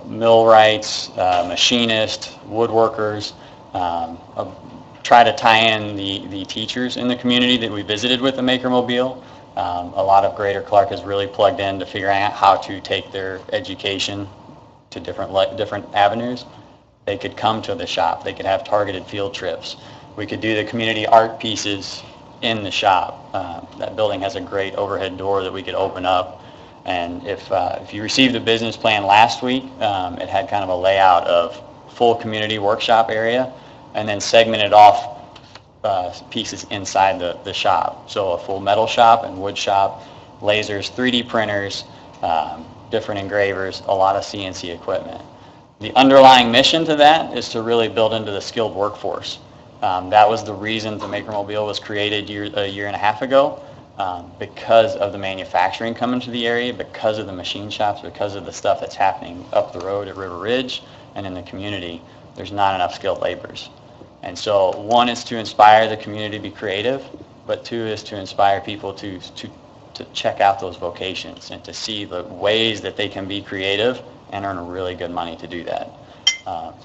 millwrights, machinists, woodworkers, try to tie in the teachers in the community that we visited with the Maker Mobile. A lot of Greater Clark has really plugged in to figuring out how to take their education to different avenues. They could come to the shop. They could have targeted field trips. We could do the community art pieces in the shop. That building has a great overhead door that we could open up. And if you received the business plan last week, it had kind of a layout of full community workshop area and then segmented off pieces inside the shop. So a full metal shop and wood shop, lasers, 3D printers, different engravers, a lot of CNC equipment. The underlying mission to that is to really build into the skilled workforce. That was the reason the Maker Mobile was created a year and a half ago, because of the manufacturing coming to the area, because of the machine shops, because of the stuff that's happening up the road at River Ridge and in the community. There's not enough skilled laborers. And so one is to inspire the community to be creative, but two is to inspire people to check out those vocations and to see the ways that they can be creative and earn really good money to do that.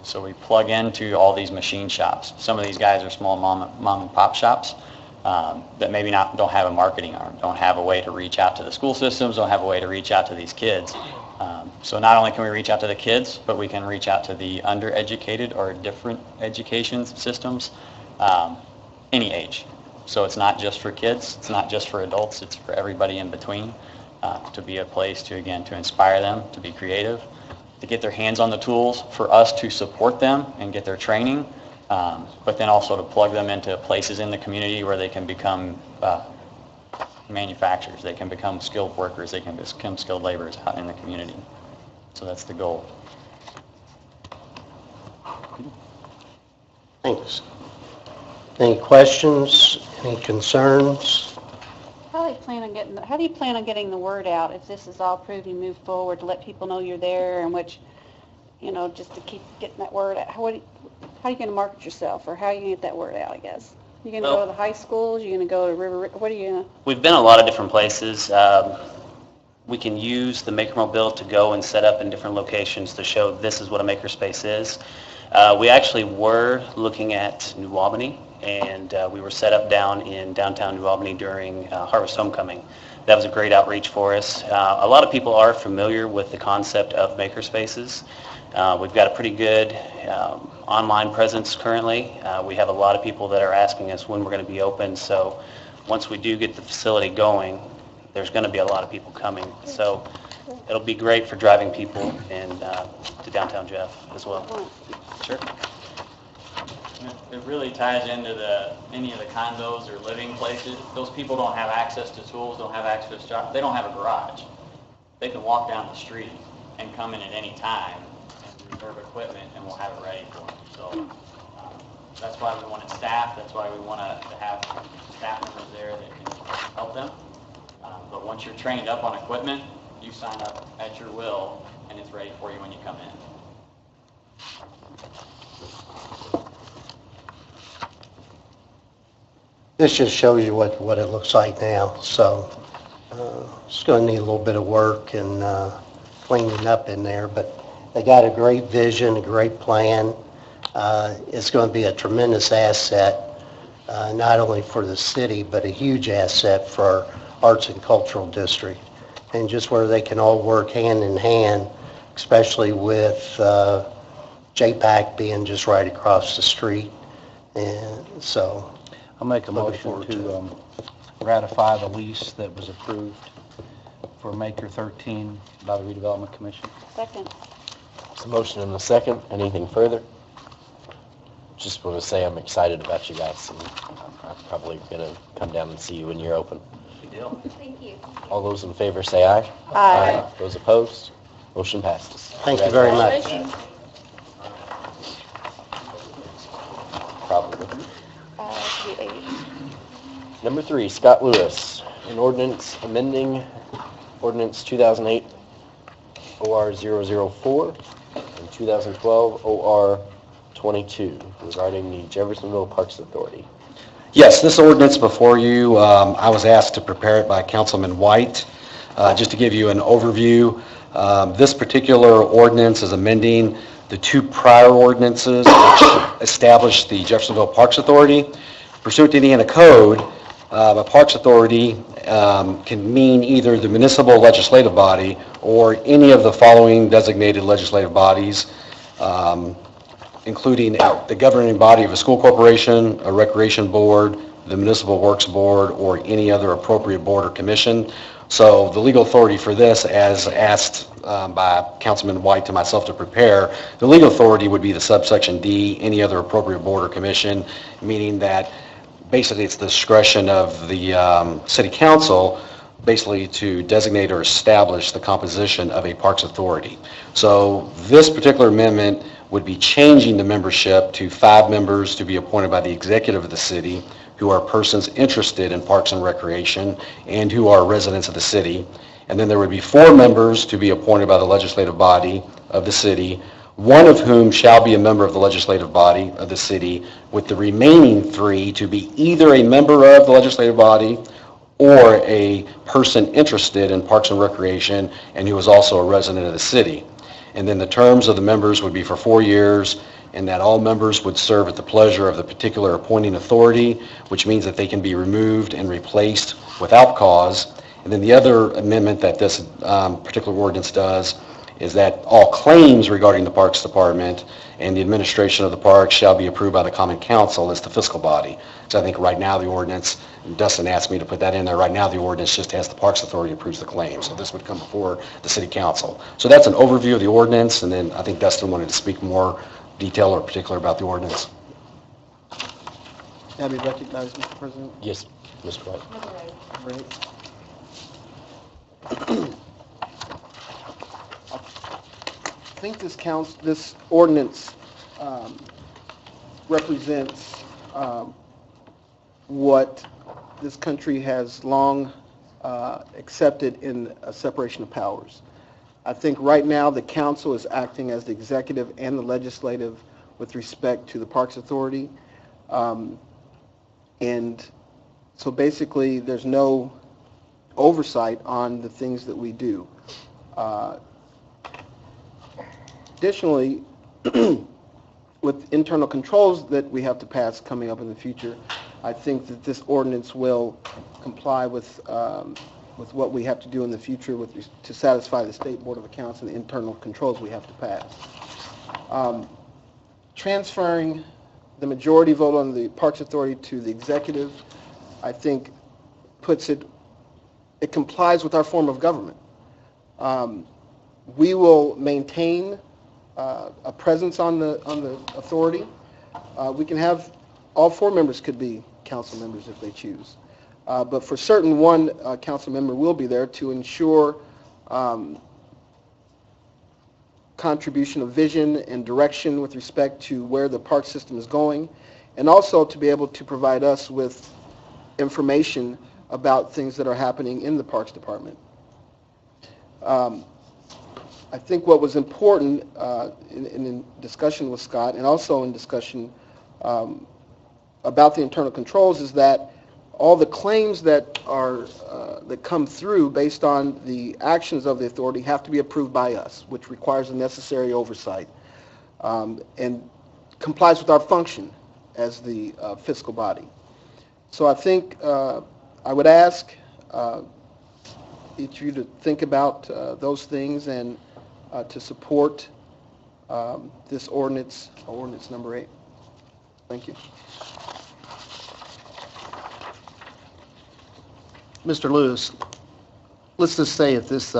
So we plug into all these machine shops. Some of these guys are small mom and pop shops that maybe don't have a marketing arm, don't have a way to reach out to the school systems, don't have a way to reach out to these kids. So not only can we reach out to the kids, but we can reach out to the undereducated or different education systems, any age. So it's not just for kids, it's not just for adults, it's for everybody in between, to be a place to inspire them to be creative, to get their hands on the tools, for us to support them and get their training, but then also to plug them into places in the community where they can become manufacturers, they can become skilled workers, they can become skilled laborers out in the community. So that's the goal. Thanks. Any questions, any concerns? How do you plan on getting the word out if this is all approved and move forward, to let people know you're there, and which, just to keep getting that word out? How are you going to market yourself, or how are you going to get that word out, I guess? You're going to go to the high schools, you're going to go to River, what are you going to? We've been a lot of different places. We can use the Maker Mobile to go and set up in different locations to show this is what a makerspace is. We actually were looking at New Albany, and we were set up down in downtown New Albany during Harvest Homecoming. That was a great outreach for us. A lot of people are familiar with the concept of makerspaces. We've got a pretty good online presence currently. We have a lot of people that are asking us when we're going to be open, so once we do get the facility going, there's going to be a lot of people coming. So it'll be great for driving people to downtown Jeff as well. Sure. It really ties into any of the condos or living places. Those people don't have access to tools, don't have access to jobs. They don't have a garage. They can walk down the street and come in at any time and reserve equipment, and we'll have it ready for them. So that's why we wanted staff. That's why we want to have staff members there that can help them. But once you're trained up on equipment, you sign up at your will, and it's ready for you when you come in. This just shows you what it looks like now, so it's going to need a little bit of work and cleaning up in there, but they got a great vision, a great plan. It's going to be a tremendous asset, not only for the city, but a huge asset for our arts and cultural district, and just where they can all work hand in hand, especially with JPAC being just right across the street. And so I'll make a motion to ratify the lease that was approved for Maker 13 by the Redevelopment Commission. Second. There's a motion and a second. Anything further? Just want to say I'm excited about you guys, and I'm probably going to come down and see you when you're open. Good deal. Thank you. All those in favor say aye. Aye. Those opposed? Motion passes. thank you very much. Probably. Should be 8. Number 3, Scott Lewis, an ordinance amending ordinance 2008 OR 004 and 2012 OR 22 regarding the Jeffersonville Parks Authority. Yes, this ordinance before you, I was asked to prepare it by Councilman White. Just to give you an overview, this particular ordinance is amending the two prior ordinances which established the Jeffersonville Parks Authority. Pursuant to Indiana Code, a Parks Authority can mean either the municipal legislative body or any of the following designated legislative bodies, including the governing body of a school corporation, a recreation board, the municipal works board, or any other appropriate board or commission. So the legal authority for this, as asked by Councilman White to myself to prepare, the legal authority would be the subsection D, any other appropriate board or commission, meaning that basically it's the discretion of the city council basically to designate or establish the composition of a parks authority. So this particular amendment would be changing the membership to 5 members to be appointed by the executive of the city who are persons interested in parks and recreation and who are residents of the city. And then there would be 4 members to be appointed by the legislative body of the city, one of whom shall be a member of the legislative body of the city, with the remaining 3 to be either a member of the legislative body or a person interested in parks and recreation and who is also a resident of the city. And then the terms of the members would be for 4 years, and that all members would serve at the pleasure of the particular appointing authority, which means that they can be removed and replaced without cause. And then the other amendment that this particular ordinance does is that all claims regarding the Parks Department and the administration of the parks shall be approved by the Common Council as the fiscal body. So I think right now the ordinance, Dustin asked me to put that in there, right now the ordinance just has the Parks Authority approves the claim. So this would come before the City Council. So that's an overview of the ordinance, and then I think Dustin wanted to speak more detail or particular about the ordinance. May I be recognized, Mr. President? Yes, Mr. White. Great. I think this ordinance represents what this country has long accepted in a separation of powers. I think right now the council is acting as the executive and the legislative with respect to the Parks Authority. And so basically there's no oversight on the things that we do. Additionally, with internal controls that we have to pass coming up in the future, I think that this ordinance will comply with what we have to do in the future to satisfy the State Board of Accounts and the internal controls we have to pass. Transferring the majority vote on the Parks Authority to the executive, I think it complies with our form of government. We will maintain a presence on the authority. We can have, all 4 members could be council members if they choose. But for certain, one council member will be there to ensure contribution of vision and direction with respect to where the park system is going, and also to be able to provide us with information about things that are happening in the Parks Department. I think what was important in discussion with Scott and also in discussion about the internal controls is that all the claims that come through based on the actions of the authority have to be approved by us, which requires the necessary oversight and complies with our function as the fiscal body. So I think I would ask each of you to think about those things and to support this ordinance number 8. Thank you. Mr. Lewis, let's just say if this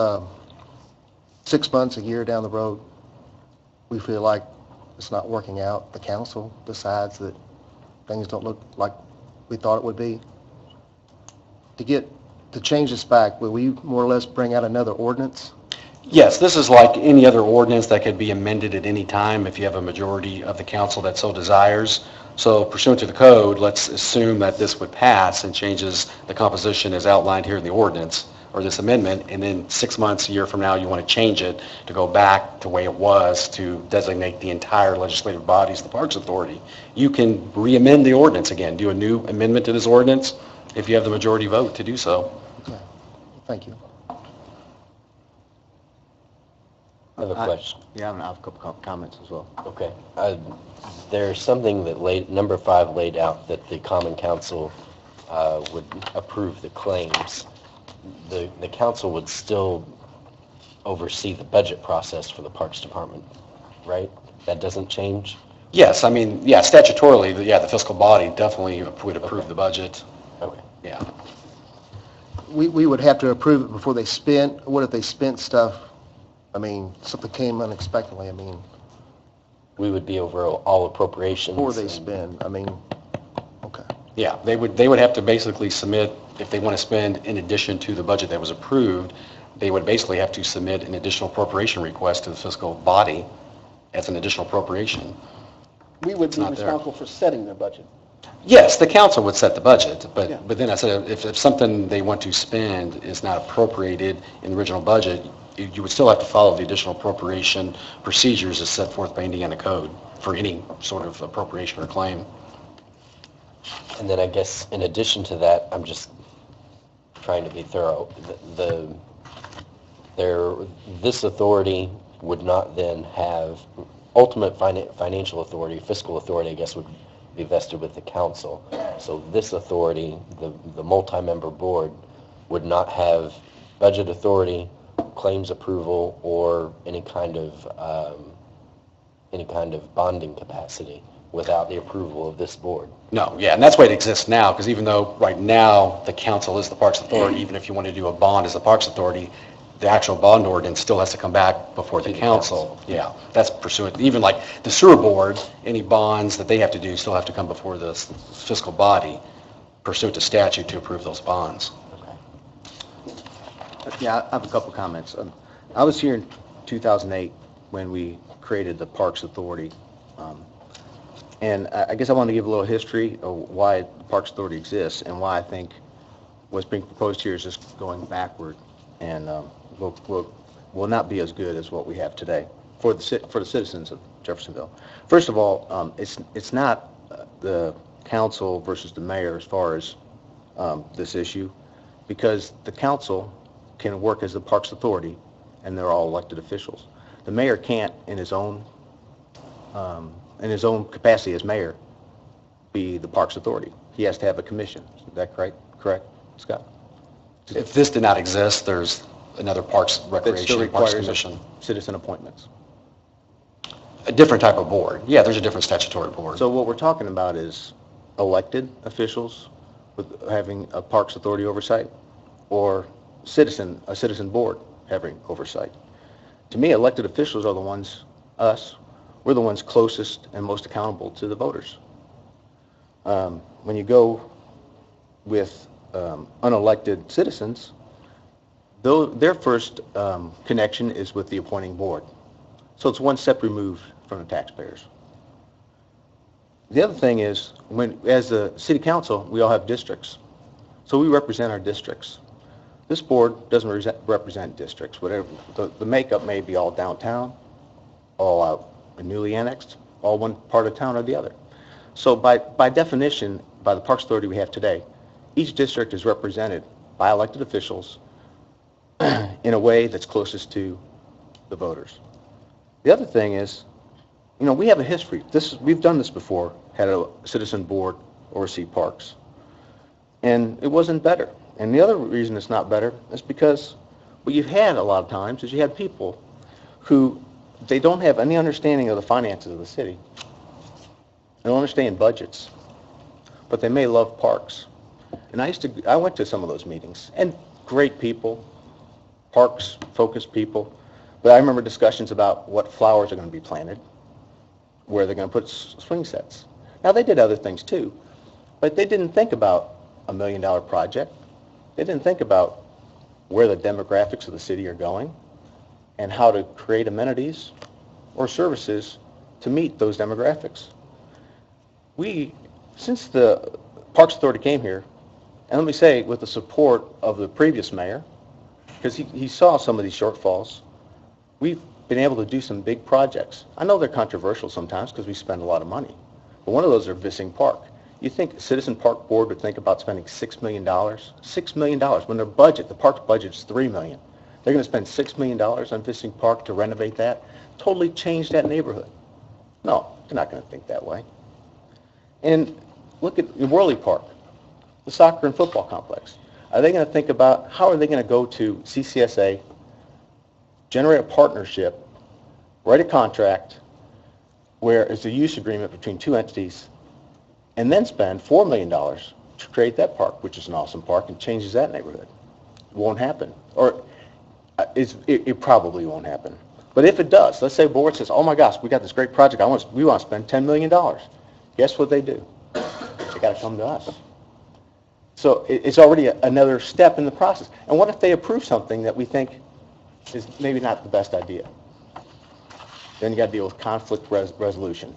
6 months, a year down the road, we feel like it's not working out, the council decides that things don't look like we thought it would be, to change this back, will we more or less bring out another ordinance? Yes, this is like any other ordinance that could be amended at any time if you have a majority of the council that so desires. So pursuant to the code, let's assume that this would pass and changes the composition as outlined here in the ordinance. or this amendment, and then 6 months, a year from now, you want to change it to go back to the way it was to designate the entire legislative bodies, the Parks Authority, you can re-amend the ordinance again, do a new amendment to this ordinance if you have the majority vote to do so. Okay. Thank you. I have a question. Yeah, I have a couple comments as well. Okay. There's something that number 5 laid out that the Common Council would approve the claims. The council would still oversee the budget process for the Parks Department, right? That doesn't change? Yes, I mean, yeah, statutorily, the fiscal body definitely would approve the budget. Okay. Yeah. We would have to approve it before they spent. What if they spent stuff? I mean, something came unexpectedly. I mean, we would be over all appropriations before they spend. I mean, okay. Yeah, they would have to basically submit, if they want to spend in addition to the budget that was approved, they would basically have to submit an additional appropriation request to the fiscal body as an additional appropriation. We would be not there. responsible for setting their budget. Yes, the council would set the budget, but Yeah. but then I said, if something they want to spend is not appropriated in the original budget, you would still have to follow the additional appropriation procedures as set forth by Indiana code for any sort of appropriation or claim. And then I guess in addition to that, I'm just trying to be thorough. This authority would not then have ultimate financial authority, fiscal authority, I guess, would be vested with the council. So this authority, the multi-member board, would not have budget authority, claims approval, or any kind of bonding capacity without the approval of this board. No, yeah, and that's why it exists now, because even though right now the council is the Parks Authority, even if you want to do a bond as the Parks Authority, the actual bond ordinance still has to come back before the council. Yeah, that's pursuant, even like the sewer board, any bonds that they have to do still have to come before the fiscal body pursuant to statute to approve those bonds. Yeah, I have a couple comments. I was here in 2008 when we created the Parks Authority. And I guess I want to give a little history of why the Parks Authority exists and why I think what's being proposed here is just going backward and will not be as good as what we have today for the citizens of Jeffersonville. First of all, it's not the council versus the mayor as far as this issue, because the council can work as the Parks Authority and they're all elected officials. The mayor can't, in his own capacity as mayor, be the Parks Authority. He has to have a commission. Is that correct, Scott? If this did not exist, there's another Parks That still Recreation, Parks requires Commission. citizen appointments. A different type of board. Yeah, there's a different statutory board. So what we're talking about is elected officials with having a Parks Authority oversight, or a citizen board having oversight. To me, elected officials are the ones, we're the ones closest and most accountable to the voters. When you go with unelected citizens, their first connection is with the appointing board. So it's one step removed from the taxpayers. The other thing is, as the city council, we all have districts. So we represent our districts. This board doesn't represent districts. Whatever the makeup may be, all downtown, all out newly annexed, all one part of town or the other. So by definition, by the Parks Authority we have today, each district is represented by elected officials in a way that's closest to the voters. The other thing is, we have a history. We've done this before, had a citizen board oversee parks, and it wasn't better. And the other reason it's not better is because what you've had a lot of times is you had people who, they don't have any understanding of the finances of the city. They don't understand budgets, but they may love parks. And I went to some of those meetings, and great people, parks-focused people, but I remember discussions about what flowers are going to be planted, where they're going to put swing sets. Now, they did other things too, but they didn't think about a $1 million project. They didn't think about where the demographics of the city are going and how to create amenities or services to meet those demographics. Since the Parks Authority came here, and let me say, with the support of the previous mayor because he saw some of these shortfalls. We've been able to do some big projects. I know they're controversial sometimes because we spend a lot of money, but one of those are Vissing Park. You think Citizen Park Board would think about spending $6 million? $6 million, when their budget, the park's budget is $3 million. They're going to spend $6 million on Vissing Park to renovate that? Totally change that neighborhood. No, they're not going to think that way. And look at Worley Park, the soccer and football complex. Are they going to think about how are they going to go to CCSA, generate a partnership, write a contract where it's a use agreement between two entities, and then spend $4 million to create that park, which is an awesome park, and changes that neighborhood? It won't happen. Or it probably won't happen. But if it does, let's say a board says, oh my gosh, we got this great project, we want to spend $10 million. Guess what they do? They got to come to us. So it's already another step in the process. And what if they approve something that we think is maybe not the best idea? Then you got to deal with conflict resolution.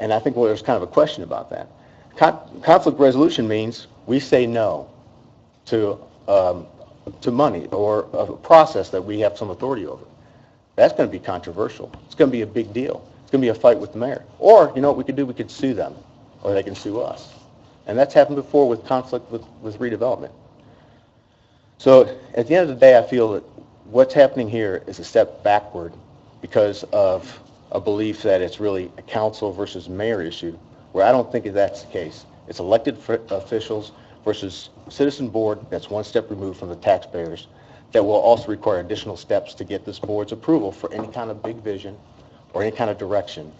And I think there's kind of a question about that. Conflict resolution means we say no to money or a process that we have some authority over. That's going to be controversial. It's going to be a big deal. It's going to be a fight with the mayor. Or, you know what we could do? We could sue them, or they can sue us. And that's happened before with conflict with redevelopment. So at the end of the day, I feel that what's happening here is a step backward because of a belief that it's really a council versus mayor issue, where I don't think that's the case. It's elected officials versus citizen board that's one step removed from the taxpayers that will also require additional steps to get this board's approval for any kind of big vision or any kind of direction.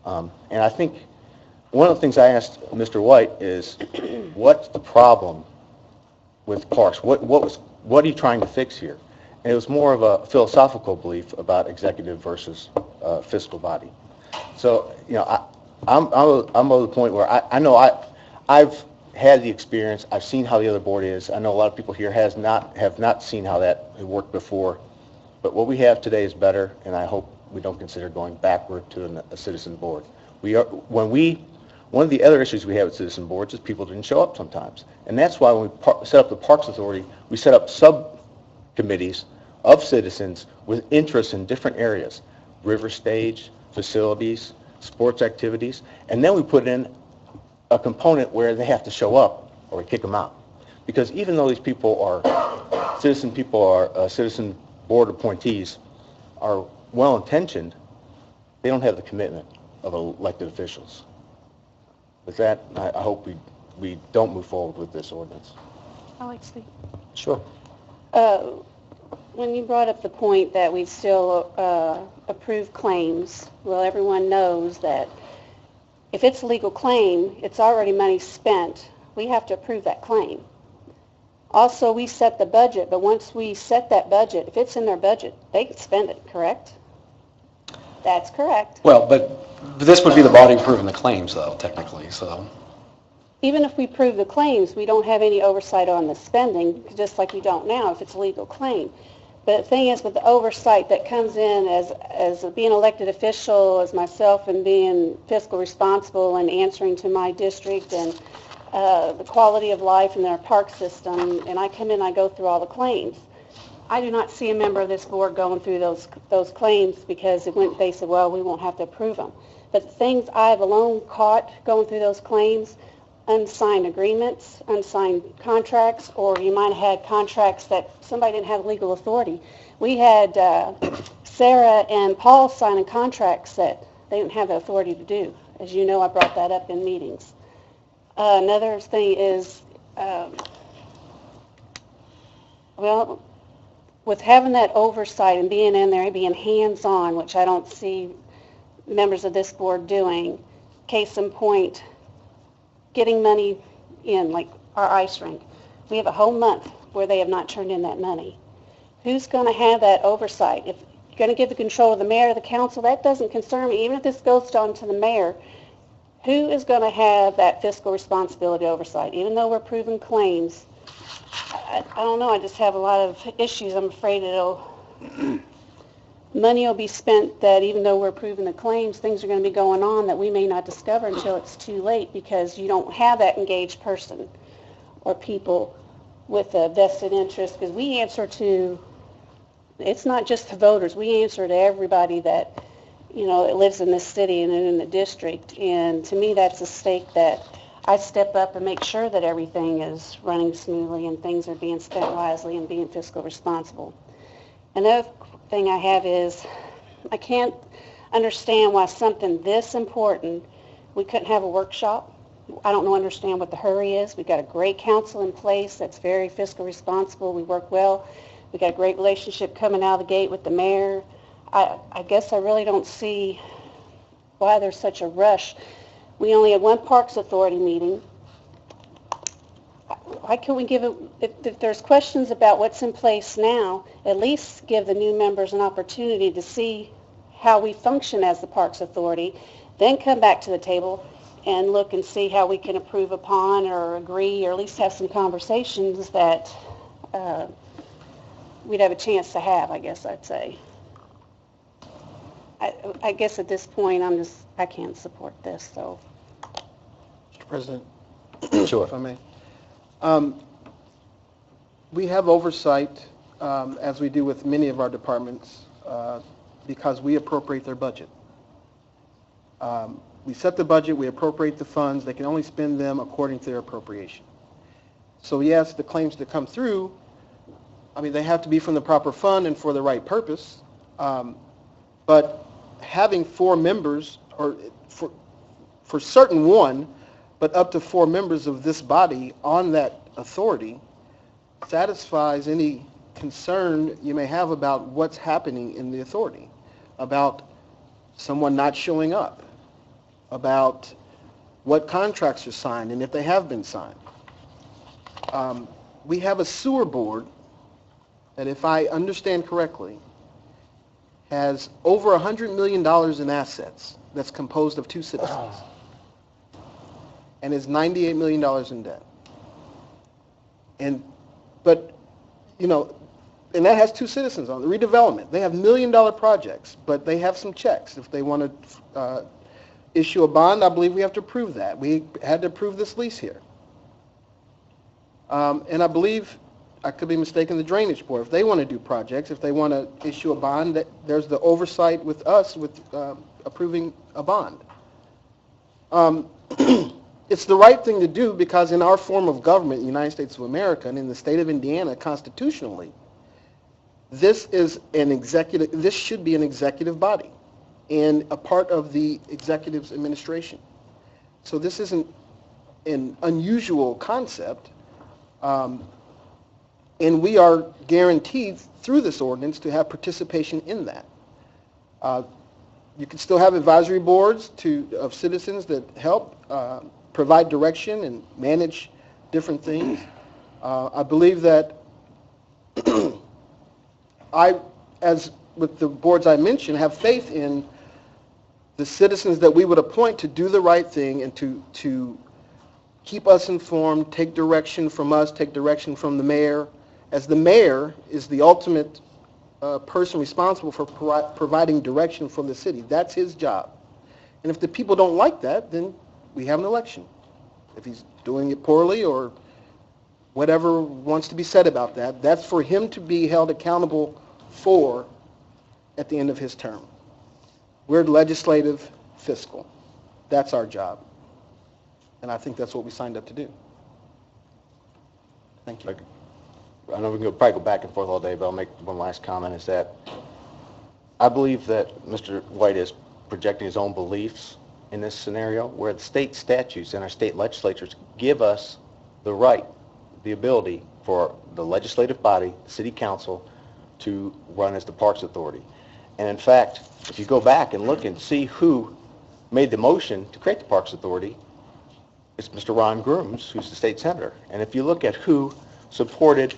And I think one of the things I asked Mr. White is, what's the problem with parks? What are you trying to fix here? And it was more of a philosophical belief about executive versus fiscal body. So, you know, I'm at the point where I know I've had the experience. I've seen how the other board is. I know a lot of people here have not seen how that worked before. But what we have today is better, and I hope we don't consider going backward to a citizen board. One of the other issues we have with citizen boards is people didn't show up sometimes. And that's why when we set up the Parks Authority, we set up subcommittees of citizens with interests in different areas, river stage, facilities, sports activities, and then we put in a component where they have to show up or we kick them out. Because even though these people are citizen board appointees, are well-intentioned, they don't have the commitment of elected officials. With that, I hope we don't move forward with this ordinance. Alex, Sure. when you brought up the point that we still approve claims, well, everyone knows that if it's a legal claim, it's already money spent. We have to approve that claim. Also, we set the budget, but once we set that budget, if it's in their budget, they can spend it, correct? That's correct. Well, but this would be the body approving the claims, though, technically, so. Even if we prove the claims, we don't have any oversight on the spending, just like we don't now if it's a legal claim. But the thing is, with the oversight that comes in as being an elected official, as myself, and being fiscal responsible and answering to my district and the quality of life in their park system, and I come in, I go through all the claims. I do not see a member of this board going through those claims because they said, well, we won't have to approve them. But the things I've alone caught going through those claims, unsigned agreements, unsigned contracts, or you might have had contracts that somebody didn't have legal authority. We had Sarah and Paul signing contracts that they didn't have the authority to do. As you know, I brought that up in meetings. Another thing is, well, with having that oversight and being in there and being hands-on, which I don't see members of this board doing, case in point, getting money in, like our ice rink. We have a whole month where they have not turned in that money. Who's going to have that oversight? If you're going to give the control to the mayor or the council, that doesn't concern me. Even if this goes down to the mayor, who is going to have that fiscal responsibility oversight? Even though we're proving claims, I don't know, I just have a lot of issues. I'm afraid money will be spent that even though we're proving the claims, things are going to be going on that we may not discover until it's too late because you don't have that engaged person or people with a vested interest, because we answer to, it's not just the voters, we answer to everybody that, that lives in this city and in the district. And to me, that's a stake that I step up and make sure that everything is running smoothly and things are being spent wisely and being fiscal responsible. Another thing I have is, I can't understand why something this important, we couldn't have a workshop. I don't understand what the hurry is. We've got a great council in place that's very fiscal responsible. We work well. We've got a great relationship coming out of the gate with the mayor. I guess I really don't see why there's such a rush. We only had one Parks Authority meeting. Why can't we give it, if there's questions about what's in place now, at least give the new members an opportunity to see how we function as the Parks Authority, then come back to the table and look and see how we can improve upon or agree, or at least have some conversations that we'd have a chance to have, I guess I'd say. I guess at this point, I can't support this, so. Mr. President? Sure. If I may. We have oversight, as we do with many of our departments, because we appropriate their budget. We set the budget, we appropriate the funds, they can only spend them according to their appropriation. So yes, the claims that come through, they have to be from the proper fund and for the right purpose, but having 4 members, or for certain one, but up to 4 members of this body on that authority satisfies any concern you may have about what's happening in the authority, about someone not showing up, about what contracts are signed and if they have been signed. We have a sewer board that, if I understand correctly, has over $100 million in assets that's composed of 2 citizens and is $98 million in debt. And that has 2 citizens on it. The redevelopment, they have $1 million projects, but they have some checks. If they want to issue a bond, I believe we have to approve that. We had to approve this lease here. And I believe, I could be mistaken, the Drainage Board, if they want to do projects, if they want to issue a bond, there's the oversight with us with approving a bond. It's the right thing to do because in our form of government, the United States of America, and in the state of Indiana constitutionally, this should be an executive body and a part of the executive's administration. So this isn't an unusual concept, and we are guaranteed through this ordinance to have participation in that. You can still have advisory boards of citizens that help provide direction and manage different things. I believe that as with the boards I mentioned, have faith in the citizens that we would appoint to do the right thing and to keep us informed, take direction from us, take direction from the mayor, as the mayor is the ultimate person responsible for providing direction for the city. That's his job. And if the people don't like that, then we have an election. If he's doing it poorly or whatever wants to be said about that, that's for him to be held accountable for at the end of his term. We're legislative fiscal. That's our job. And I think that's what we signed up to do. Thank you. I know we can probably go back and forth all day, but I'll make one last comment, is that I believe that Mr. White is projecting his own beliefs in this scenario, where the state statutes and our state legislatures give us the right, the ability for the legislative body, the city council, to run as the Parks Authority. And in fact, if you go back and look and see who made the motion to create the Parks Authority, it's Mr. Ron Grooms, who's the state senator. And if you look at who supported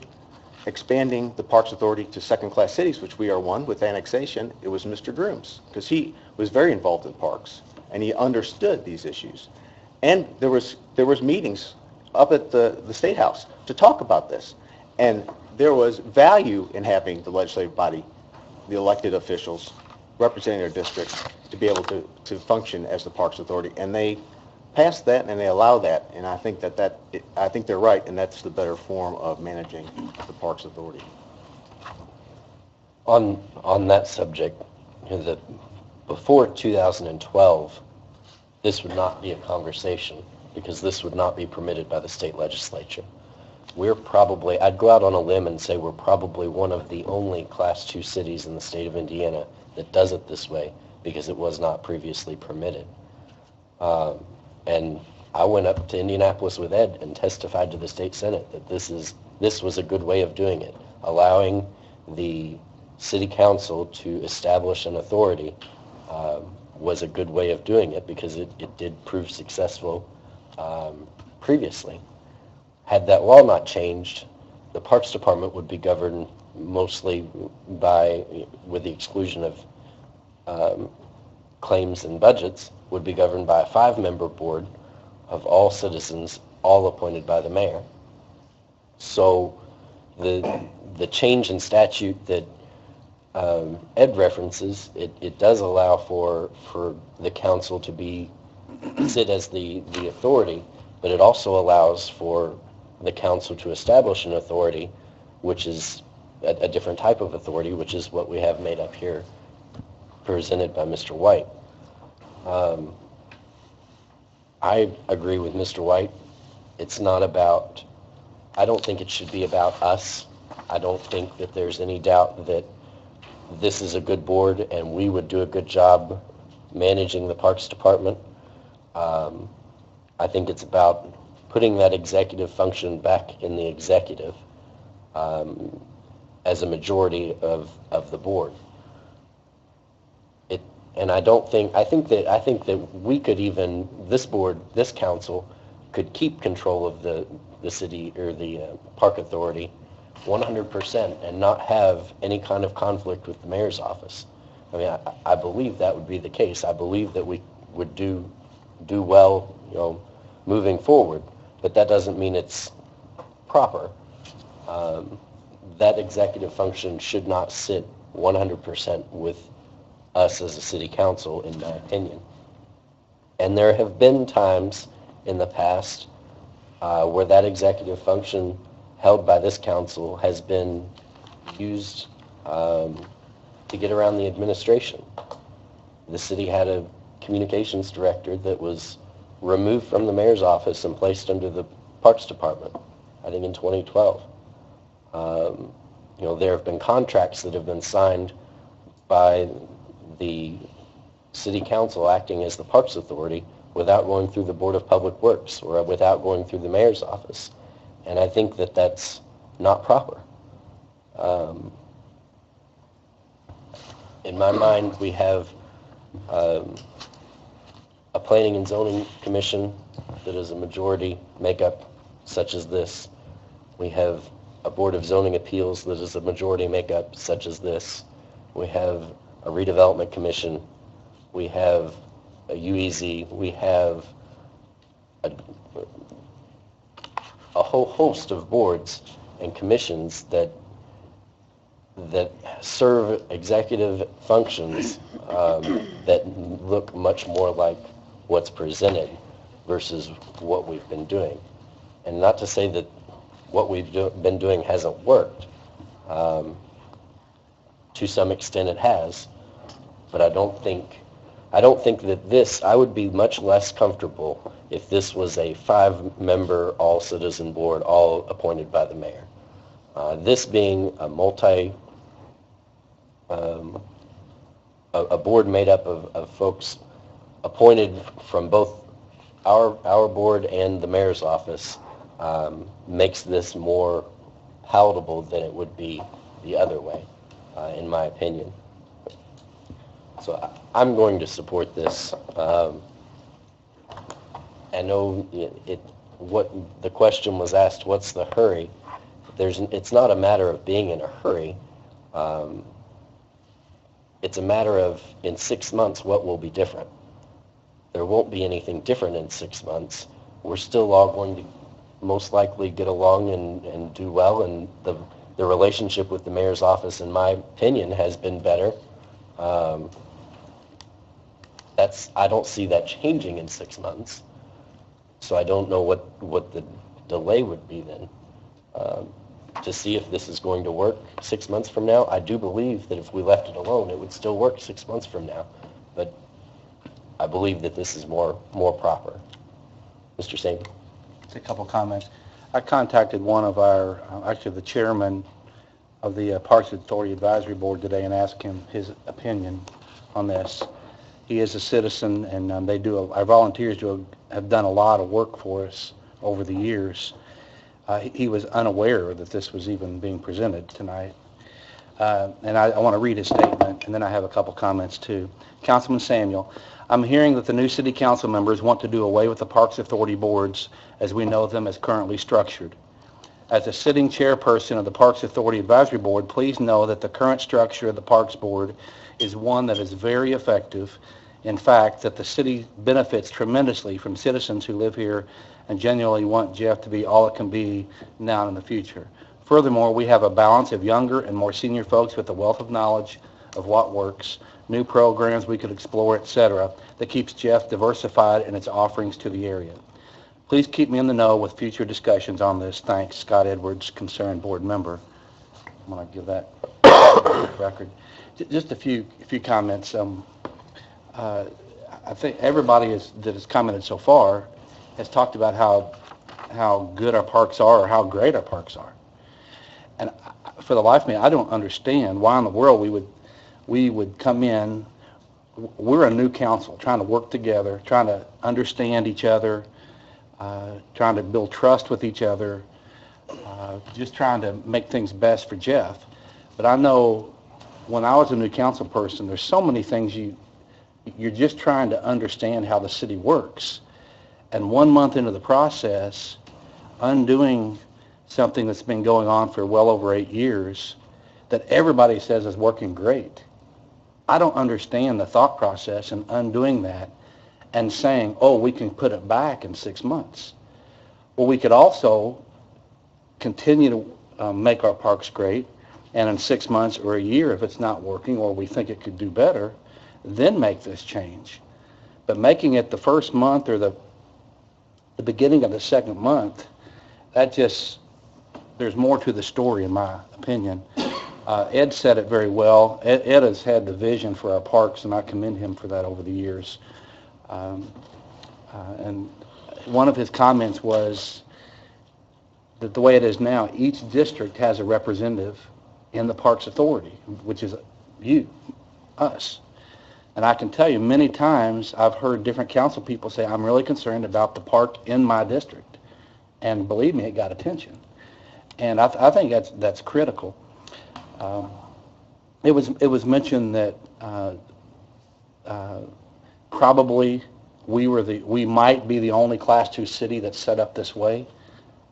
expanding the Parks Authority to second-class cities, which we are one with annexation, it was Mr. Grooms, because he was very involved in parks and he understood these issues. And there was meetings up at the State House to talk about this. And there was value in having the legislative body, the elected officials representing their districts, to be able to function as the Parks Authority. And they pass that and they allow that, and I think I think they're right, and that's the better form of managing the Parks Authority. On that subject, before 2012, this would not be a conversation because this would not be permitted by the state legislature. I'd go out on a limb and say we're probably one of the only Class 2 cities in the state of Indiana that does it this way because it was not previously permitted. And I went up to Indianapolis with Ed and testified to the state senate that this was a good way of doing it, allowing the city council to establish an authority was a good way of doing it because it did prove successful previously. Had that law not changed, the Parks Department would be governed mostly with the exclusion of claims and budgets, would be governed by a 5-member board of all citizens, all appointed by the mayor. So the change in statute that Ed references, it does allow for the council to sit as the authority, but it also allows for the council to establish an authority, which is a different type of authority, which is what we have made up here, presented by Mr. White. I agree with Mr. White. I don't think it should be about us. I don't think that there's any doubt that this is a good board and we would do a good job managing the Parks Department. I think it's about putting that executive function back in the executive as a majority of the board. I think that we could even, this board, this council, could keep control of the city or the park authority 100% and not have any kind of conflict with the mayor's office. I mean, I believe that would be the case. I believe that we would do well, moving forward, but that doesn't mean it's proper. That executive function should not sit 100% with us as a city council, in my opinion. And there have been times in the past where that executive function held by this council has been used to get around the administration. The city had a communications director that was removed from the mayor's office and placed under the Parks Department, I think in 2012. There have been contracts that have been signed by the city council acting as the Parks Authority without going through the Board of Public Works or without going through the mayor's office. And I think that that's not proper. In my mind, we have a planning and zoning commission that is a majority makeup such as this. We have a board of zoning appeals that is a majority makeup such as this. We have a redevelopment commission. We have a UEZ. We have a whole host of boards and commissions that serve executive functions that look much more like what's presented versus what we've been doing. And not to say that what we've been doing hasn't worked. To some extent it has, but I don't think that I would be much less comfortable if this was a 5-member all-citizen board, all appointed by the mayor. This being a board made up of folks appointed from both our board and the mayor's office makes this more palatable than it would be the other way, in my opinion. So I'm going to support this. I know what the question was asked, what's the hurry? It's not a matter of being in a hurry. It's a matter of, in 6 months, what will be different? There won't be anything different in 6 months. We're still all going to most likely get along and do well, and the relationship with the mayor's office, in my opinion, has been better. I don't see that changing in 6 months. So I don't know what the delay would be then. To see if this is going to work 6 months from now. I do believe that if we left it alone, it would still work 6 months from now. But I believe that this is more proper. Mr. Saban? Just a couple comments. I contacted one of our, actually the chairman of the Parks Authority Advisory Board today and asked him his opinion on this. He is a citizen, and our volunteers have done a lot of work for us over the years. He was unaware that this was even being presented tonight. And I want to read his statement, and then I have a couple comments too. Councilman Samuel, I'm hearing that the new city council members want to do away with the Parks Authority boards as we know them as currently structured. As a sitting chairperson of the Parks Authority Advisory Board, please know that the current structure of the Parks Board is one that is very effective. In fact, that the city benefits tremendously from citizens who live here and genuinely want Jeff to be all it can be now and in the future. Furthermore, we have a balance of younger and more senior folks with a wealth of knowledge of what works, new programs we could explore, etc., that keeps Jeff diversified in its offerings to the area. Please keep me in the know with future discussions on this. Thanks, Scott Edwards, concerned board member. I'm going to give that record. Just a few comments. I think everybody that has commented so far has talked about how good our parks are or how great our parks are. And for the life of me, I don't understand why in the world we would come in. We're a new council trying to work together, trying to understand each other, trying to build trust with each other, just trying to make things best for Jeff. But I know when I was a new council person, there's so many things you're just trying to understand how the city works. And 1 month into the process, undoing something that's been going on for well over 8 years that everybody says is working great. I don't understand the thought process in undoing that and saying, oh, we can put it back in 6 months. Well, we could also continue to make our parks great, and in 6 months or a year, if it's not working or we think it could do better, then make this change. But making it the first month or the beginning of the second month, there's more to the story in my opinion. Ed said it very well. Ed has had the vision for our parks, and I commend him for that over the years. And one of his comments was that the way it is now, each district has a representative in the Parks Authority, which is you, us. And I can tell you many times I've heard different council people say, I'm really concerned about the park in my district. And believe me, it got attention. And I think that's critical. It was mentioned that probably we might be the only Class 2 city that's set up this way.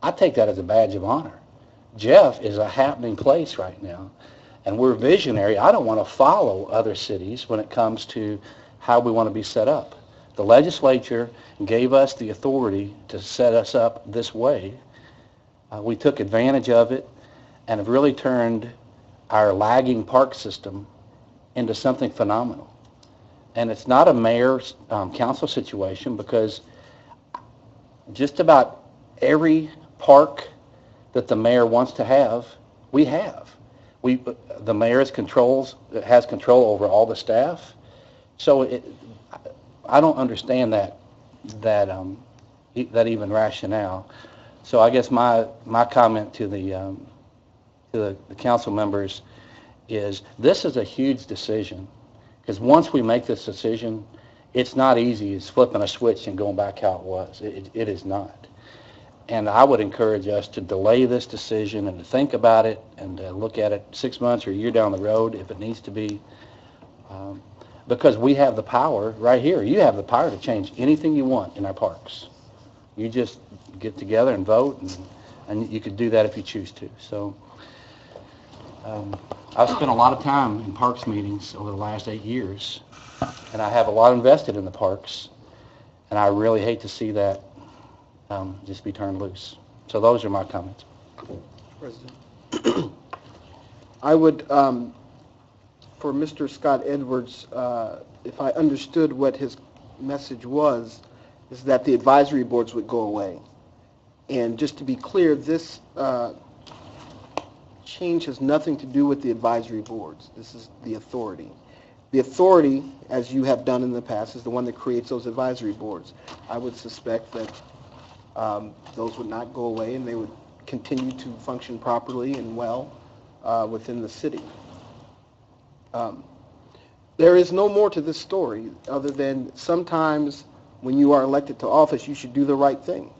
I take that as a badge of honor. Jeff is a happening place right now, and we're visionary. I don't want to follow other cities when it comes to how we want to be set up. The legislature gave us the authority to set us up this way. We took advantage of it and have really turned our lagging park system into something phenomenal. And it's not a mayor's council situation, because just about every park that the mayor wants to have, we have. The mayor has control over all the staff. So I don't understand that even rationale. So I guess my comment to the council members is, this is a huge decision, because once we make this decision, it's not easy as flipping a switch and going back how it was. It is not. And I would encourage us to delay this decision and to think about it and to look at it 6 months or a year down the road if it needs to be, because we have the power right here. You have the power to change anything you want in our parks. You just get together and vote, and you could do that if you choose to. So I've spent a lot of time in parks meetings over the last 8 years, and I have a lot invested in the parks, and I really hate to see that just be turned loose. So those are my comments. President. I would, for Mr. Scott Edwards, if I understood what his message was, is that the advisory boards would go away. And just to be clear, this change has nothing to do with the advisory boards. This is the authority. The authority, as you have done in the past, is the one that creates those advisory boards. I would suspect that those would not go away and they would continue to function properly and well within the city. There is no more to this story other than sometimes when you are elected to office, you should do the right thing.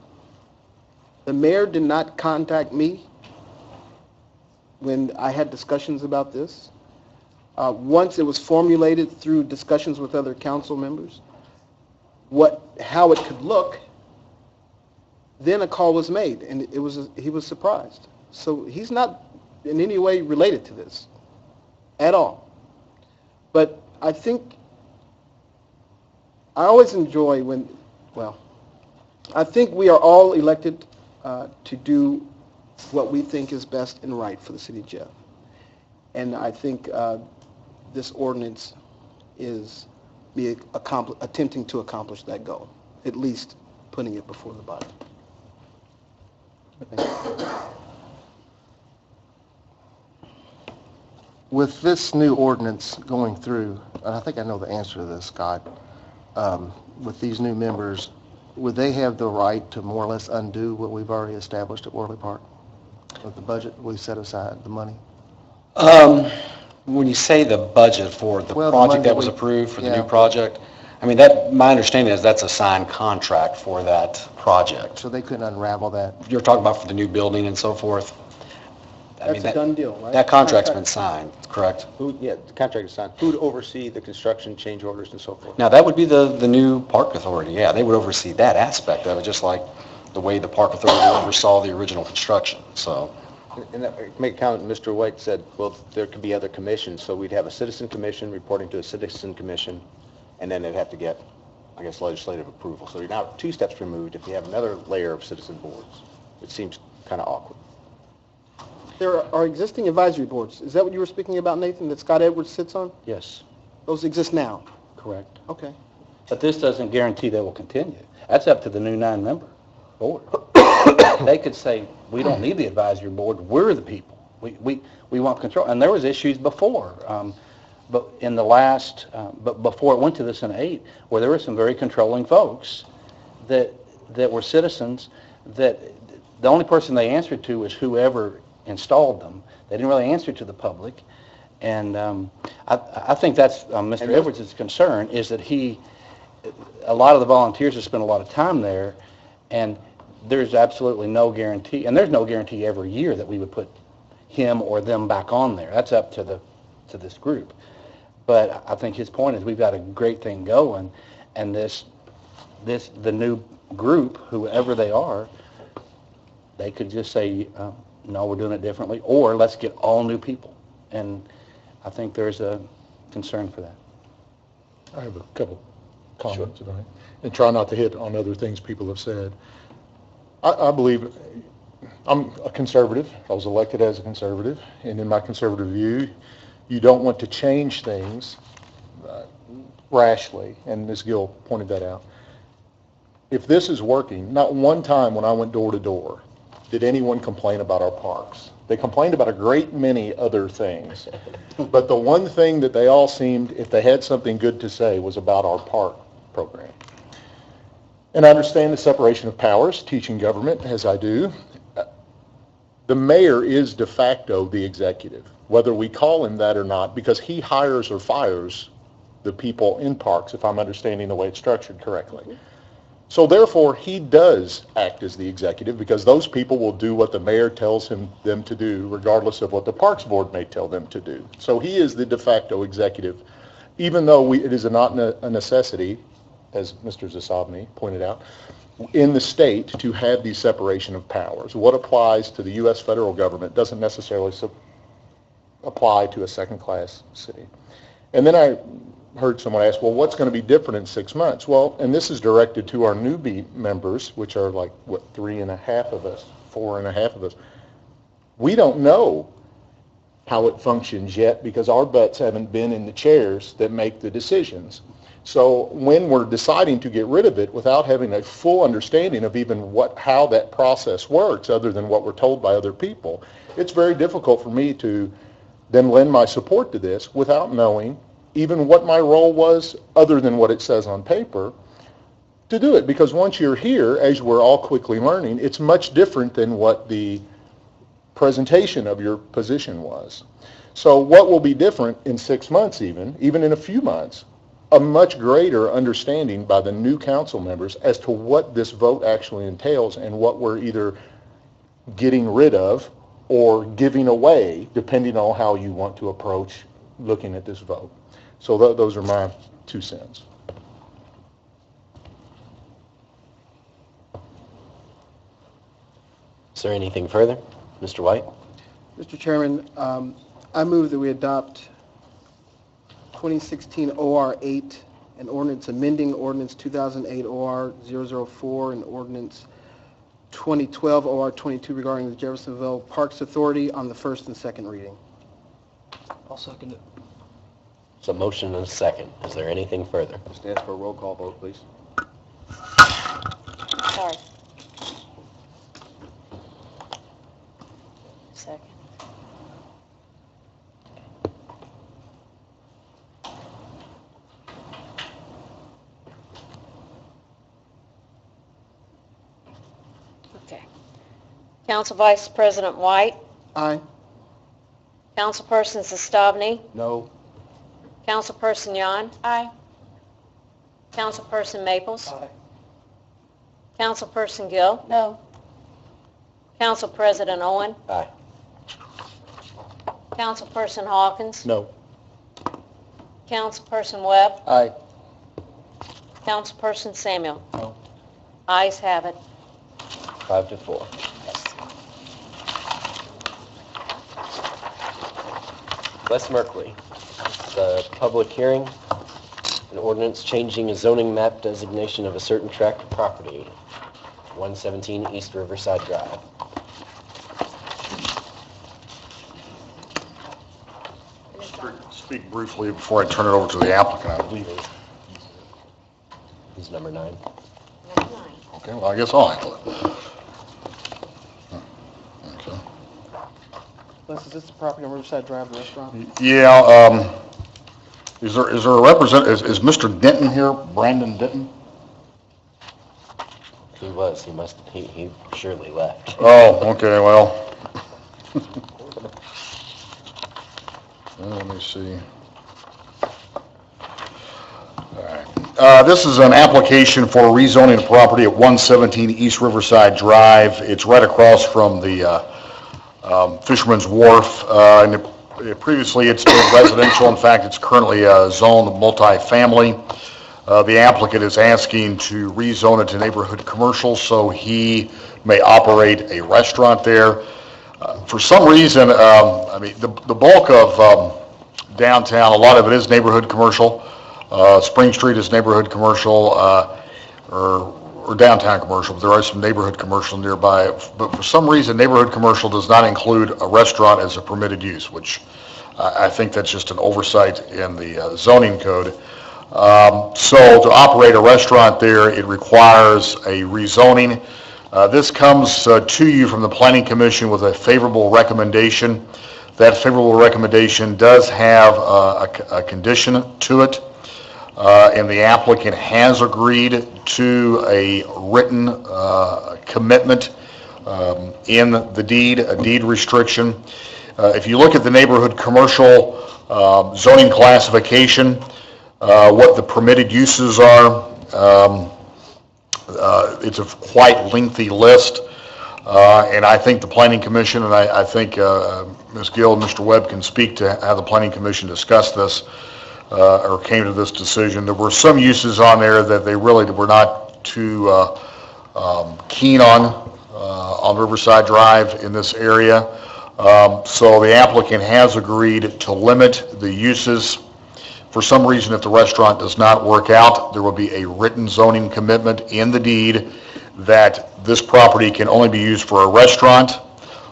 The mayor did not contact me when I had discussions about this. Once it was formulated through discussions with other council members, how it could look, then a call was made, and he was surprised. So he's not in any way related to this at all. But I think I always enjoy I think we are all elected to do what we think is best and right for the city of Jeff. And I think this ordinance is attempting to accomplish that goal, at least putting it before the body. With this new ordinance going through, and I think I know the answer to this, Scott, with these new members, would they have the right to more or less undo what we've already established at Worley Park? With the budget we set aside, the money? When you say the budget for the Well, the project money that was we- approved for the yeah. new project, I mean, my understanding is that's a signed contract for that project. So they couldn't unravel that? You're talking about for the new building and so forth? That's a done deal, right? That contract's been signed, correct? Yeah, the contract is signed. Who would oversee the construction, change orders, and so forth? Now, that would be the new park authority, yeah, they would oversee that aspect of it, just like the way the park authority oversaw the original construction, so. And that, make a comment, Mr. White said, well, there could be other commissions, so we'd have a citizen commission reporting to a citizen commission, and then they'd have to get, I guess, legislative approval. So you're now 2 steps removed if you have another layer of citizen boards. It seems kind of awkward. There are existing advisory boards. Is that what you were speaking about, Nathan, that Scott Edwards sits on? Yes, Those exist now? correct. Okay. But this doesn't guarantee they will continue. That's up to the new 9-member board. They could say, we don't need the advisory board, we're the people. We want control. And there was issues before, but in the last, but before it went to the Senate 8, where there were some very controlling folks that were citizens that the only person they answered to was whoever installed them. They didn't really answer to the public. And I think that's Mr. Edwards' concern, is that a lot of the volunteers have spent a lot of time there, and there's absolutely no guarantee, and there's no guarantee every year that we would put him or them back on there. That's up to this group. But I think his point is we've got a great thing going, and the new group, whoever they are, they could just say, no, we're doing it differently, or let's get all new people. And I think there's a concern for that. I have a couple comments tonight, and try not to hit on other things people have said. I believe, I'm a conservative. I was elected as a conservative, and in my conservative view, you don't want to change things rashly, and Ms. Gill pointed that out. If this is working, not one time when I went door to door did anyone complain about our parks. They complained about a great many other things, but the one thing that they all seemed, if they had something good to say, was about our park program. And I understand the separation of powers, teaching government, as I do. The mayor is de facto the executive, whether we call him that or not, because he hires or fires the people in parks, if I'm understanding the way it's structured correctly. So therefore, he does act as the executive, because those people will do what the mayor tells them to do, regardless of what the Parks Board may tell them to do. So he is the de facto executive, even though it is not a necessity, as Mr. Zasavny pointed out, in the state to have the separation of powers. What applies to the U.S. federal government doesn't necessarily apply to a second-class city. And then I heard someone ask, well, what's going to be different in 6 months? Well, and this is directed to our newbie members, which are like, 3.5 of us, 4.5 of us. We don't know how it functions yet, because our butts haven't been in the chairs that make the decisions. So when we're deciding to get rid of it without having a full understanding of even how that process works, other than what we're told by other people, it's very difficult for me to then lend my support to this without knowing even what my role was, other than what it says on paper, to do it. Because once you're here, as we're all quickly learning, it's much different than what the presentation of your position was. So what will be different in 6 months, even in a few months, a much greater understanding by the new council members as to what this vote actually entails and what we're either getting rid of or giving away, depending on how you want to approach looking at this vote. So those are my 2 cents. Is there anything further? Mr. White? Mr. Chairman, I move that we adopt 2016 OR 8, an ordinance amending ordinance 2008 OR 004 and ordinance 2012 OR 22 regarding the Jeffersonville Parks Authority on the first and second reading. I'll second it. It's a motion and a second. Is there anything further? Just ask for a roll call vote, please. Sorry. Second. Okay. Council Vice President White, Aye. Councilperson Sestavny, No. Councilperson Yan, Aye. Councilperson Maples, Aye. Councilperson Gill, No. Council President Owen, Aye. Councilperson Hawkins, No. Councilperson Webb, Aye. Councilperson Samuel. No. Ayes have it. 5-4. Wes Merkley, the public hearing, an ordinance changing a zoning map designation of a certain tract of property, 117 East Riverside Drive. Speak briefly before I turn it over to the applicant, I believe. He's number 9. Okay, well, I guess I'll handle it. Okay. Les, is this the property on Riverside Drive, the restaurant? Yeah, is there a representative, is Mr. Denton here, Brandon Denton? He was, he surely left. Oh, okay, well. Let me see. All right. This is an application for rezoning a property at 117 East Riverside Drive. It's right across from the Fisherman's Wharf. And previously, it's been residential. In fact, it's currently zoned multifamily. The applicant is asking to rezone it to neighborhood commercial so he may operate a restaurant there. For some reason, I mean, the bulk of downtown, a lot of it is neighborhood commercial. Spring Street is neighborhood commercial, or downtown commercial, but there are some neighborhood commercial nearby. But for some reason, neighborhood commercial does not include a restaurant as a permitted use, which I think that's just an oversight in the zoning code. So to operate a restaurant there, it requires a rezoning. This comes to you from the Planning Commission with a favorable recommendation. That favorable recommendation does have a condition to it, and the applicant has agreed to a written commitment in the deed, a deed restriction. If you look at the neighborhood commercial zoning classification, what the permitted uses are, it's a quite lengthy list, and I think the Planning Commission, and I think Ms. Gill and Mr. Webb can speak to how the Planning Commission discussed this or came to this decision. There were some uses on there that they really were not too keen on Riverside Drive in this area. So the applicant has agreed to limit the uses. For some reason, if the restaurant does not work out, there will be a written zoning commitment in the deed that this property can only be used for a restaurant,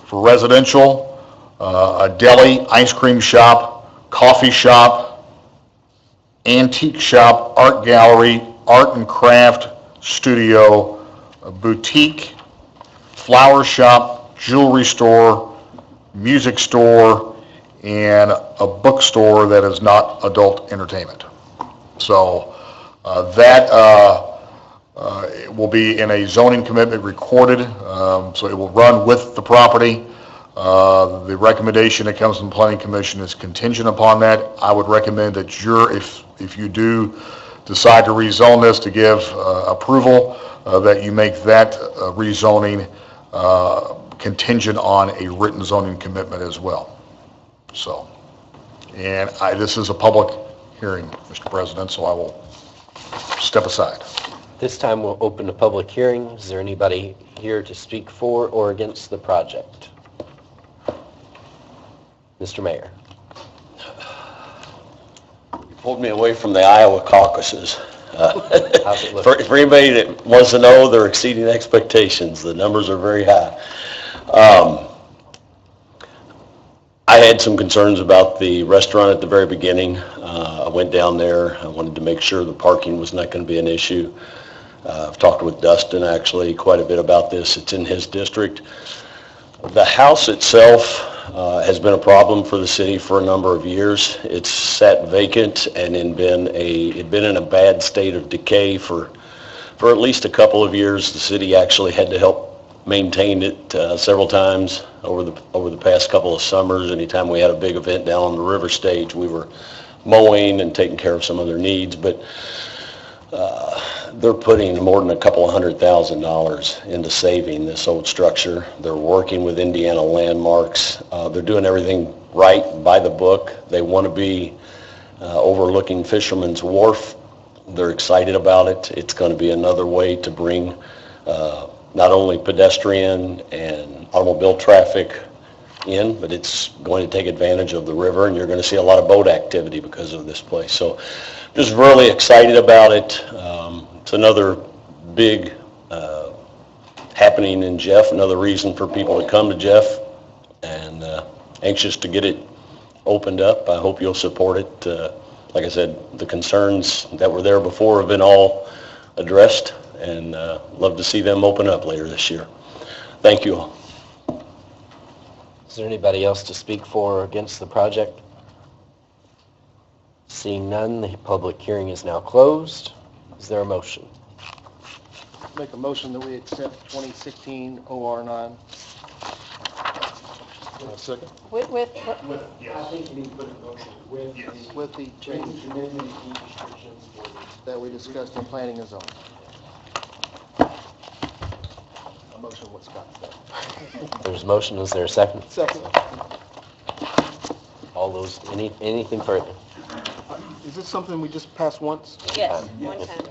for residential, a deli, ice cream shop, coffee shop, antique shop, art gallery, art and craft studio, a boutique, flower shop, jewelry store, music store, and a bookstore that is not adult entertainment. So that will be in a zoning commitment recorded, so it will run with the property. The recommendation that comes from the Planning Commission is contingent upon that. I would recommend that if you do decide to rezone this to give approval, that you make that rezoning contingent on a written zoning commitment as well. So, and this is a public hearing, Mr. President, so I will step aside. This time we'll open a public hearing. Is there anybody here to speak for or against the project? Mr. Mayor. You pulled me away from the Iowa caucuses. How's it look? For anybody that wants to know, they're exceeding expectations. The numbers are very high. I had some concerns about the restaurant at the very beginning. I went down there. I wanted to make sure the parking was not going to be an issue. I've talked with Dustin actually quite a bit about this. It's in his district. The house itself has been a problem for the city for a number of years. It's sat vacant and it'd been in a bad state of decay for at least a couple of years. The city actually had to help maintain it several times over the past couple of summers. Anytime we had a big event down on the river stage, we were mowing and taking care of some other needs. But they're putting more than a couple of $100,000 into saving this old structure. They're working with Indiana Landmarks. They're doing everything right by the book. They want to be overlooking Fisherman's Wharf. They're excited about it. It's going to be another way to bring not only pedestrian and automobile traffic in, but it's going to take advantage of the river, and you're going to see a lot of boat activity because of this place. So just really excited about it. It's another big happening in Jeff, another reason for people to come to Jeff, and anxious to get it opened up. I hope you'll support it. Like I said, the concerns that were there before have been all addressed, and love to see them open up later this year. Thank you all. Is there anybody else to speak for or against the project? Seeing none, the public hearing is now closed. Is there a motion? Make a motion that we accept 2016 OR9. Second. I think you need to put a motion with the change amendment and restrictions that we discussed in planning and zoning. A motion what Scott said. There's a motion. Is there a second? Second. All those, anything further? Is this something we just passed once? Yes, one time.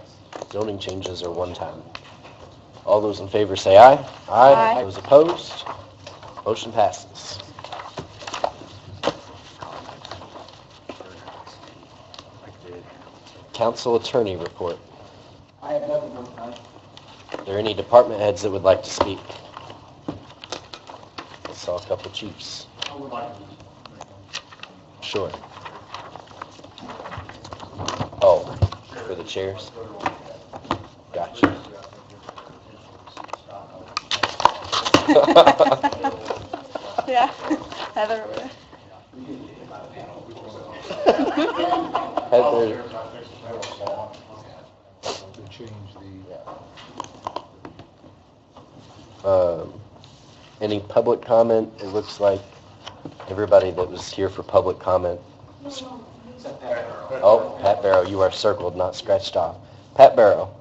Zoning changes are one time. All those in favor say aye. Aye. Those opposed? Motion passes. Council Attorney report. I have nothing for tonight. Are there any department heads that would like to speak? I saw a couple chiefs. I would like to. Sure. Oh, for the chairs? Gotcha. Yeah, Heather. Heather, any public comment? It looks like everybody that was here for public comment. Oh, Pat Barrow, you are circled, not scratched off. Pat Barrow.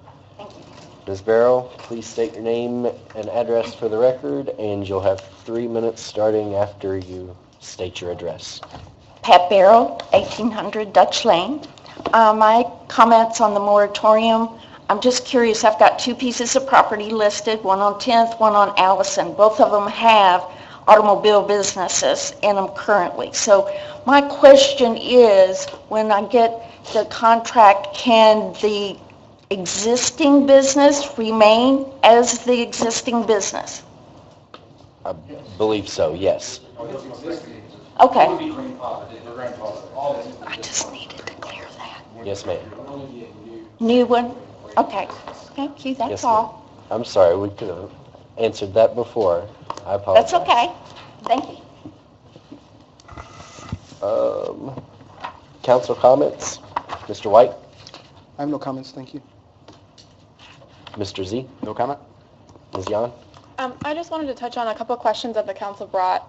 Ms. Barrow, please state your name and address for the record, and you'll have 3 minutes starting after you state your address. Pat Barrow, 1800 Dutch Lane. My comments on the moratorium, I'm just curious, I've got two pieces of property listed, one on 10th, one on Allison. Both of them have automobile businesses in them currently. So my question is, when I get the contract, can the existing business remain as the existing business? I believe so, yes. Okay. I just needed to clear that. Yes, ma'am. New one? Okay, thank you, that's Yes, ma'am. all. I'm sorry, we could have answered that before. I apologize. That's okay, thank you. Council comments? Mr. White? I have no comments, thank you. Mr. Z? No comment? Ms. Yan? I just wanted to touch on a couple of questions that the council brought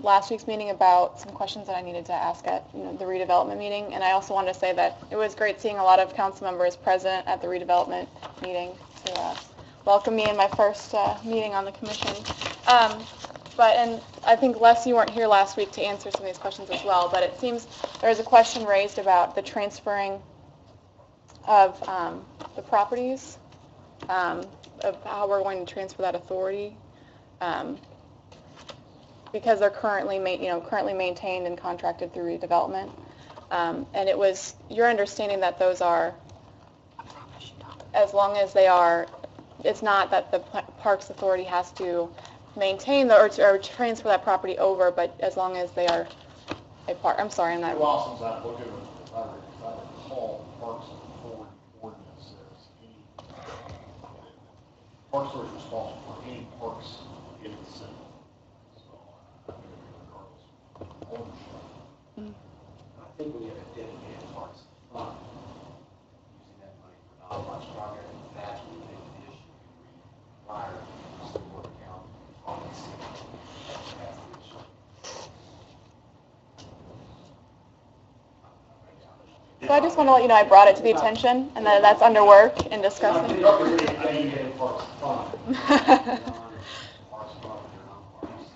last week's meeting about some questions that I needed to ask at the redevelopment meeting. And I also wanted to say that it was great seeing a lot of council members present at the redevelopment meeting to welcome me in my first meeting on the commission. And I think, Les, you weren't here last week to answer some of these questions as well, but it seems there was a question raised about the transferring of the properties, of how we're going to transfer that authority, because they're currently maintained and contracted through redevelopment. And it was your understanding that those are, as long as they are, it's not that the Parks Authority has to maintain or transfer that property over, but as long as they are a part. I'm sorry, I'm not. Well, since I look at it, if I recall, Parks Authority ordinance says Parks Authority is responsible for any parks in the city. So, regardless of ownership. I think we have a dedicated parks fund, using that money for non-parks projects. That's what we think the issue prior to the board account on the city. That's the issue. So I just want to let you know I brought it to the attention and that that's under work and discussing. I didn't get a parks fund. Parks fund or non-parks.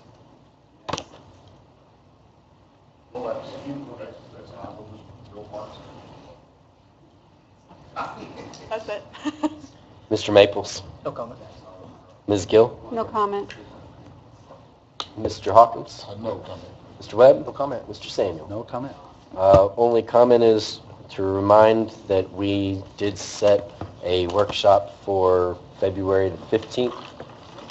Well, that's not, we'll just build parks. That's it. Mr. Maples? No comment. Ms. Gill? No comment. Mr. Hawkins? No comment. Mr. Webb? No comment. Mr. Samuel? No comment. Only comment is to remind that we did set a workshop for February the 15th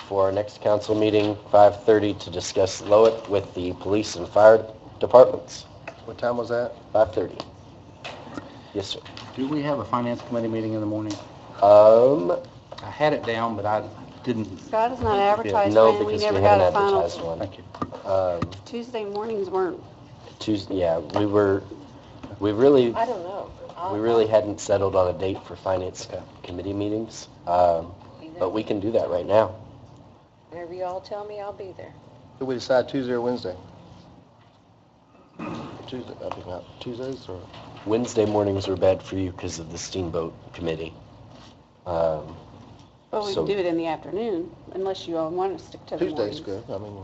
for our next council meeting, 5:30, to discuss Lowit with the police and fire departments. What time was that? 5:30. Yes, sir. Do we have a finance committee meeting in the morning? Um, I had it down, but I didn't. Scott is not advertised, no, man. We because never we got haven't a final. advertised one. Thank you. Tuesday mornings weren't. Tuesday, yeah, we really hadn't settled on a date for finance committee meetings, but we can do that right now. Whenever you all tell me, I'll be there. Did we decide Tuesday or Wednesday? Tuesday, I think not. Tuesdays or? Wednesday mornings are bad for you because of the steamboat committee. Well, we So- can do it in the afternoon, unless you all want to stick to the mornings. Tuesday's good, I mean,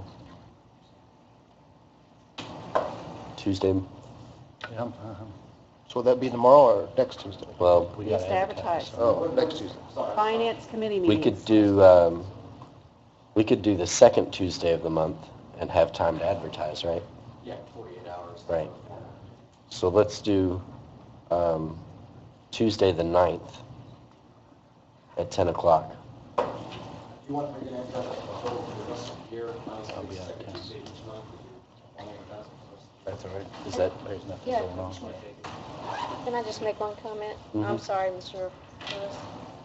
Tuesday, Yeah, so would that be tomorrow or next Tuesday? well, we Just got to advertise. Oh, next Tuesday. Finance committee we meetings. could do the second Tuesday of the month and have time to advertise, right? Yeah, 48 hours. Right. So let's do Tuesday the 9th at 10 o'clock. If you want to make an advertisement for the rest of the year, I'll be out of town. That's all right. Is that, There's nothing Yeah. going on. Can I just make one comment? Mhm. I'm sorry, Mr. Lewis.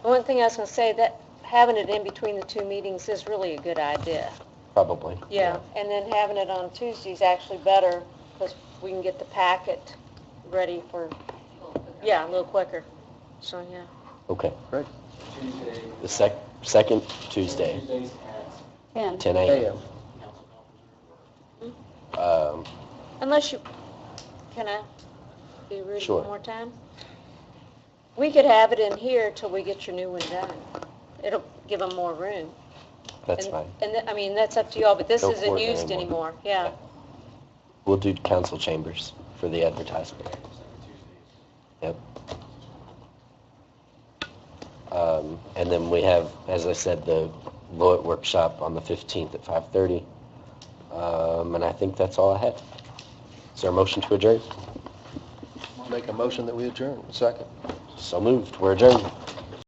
One thing I was going to say, that having it in between the two meetings is really a good idea. probably? Yeah, and then having it on Tuesday is actually better, because we can get the packet ready for, a little quicker. So, yeah. Okay. Great. Tuesday, The second Tuesday, Tuesdays at 10 a.m. AM. Unless you, can I be rude Sure. one more time? We could have it in here till we get your new one done. It'll give them more room. That's And- fine. And, I mean, that's up to y'all, but this Don't isn't coordinate used anymore. anymore, yeah. We'll do council chambers for the advertisement. Yep. And then we have, as I said, the Lowit workshop on the 15th at 5:30. And I think that's all I had. Is there a motion to adjourn? Make a motion that we adjourn. Second. So moved. We're adjourned.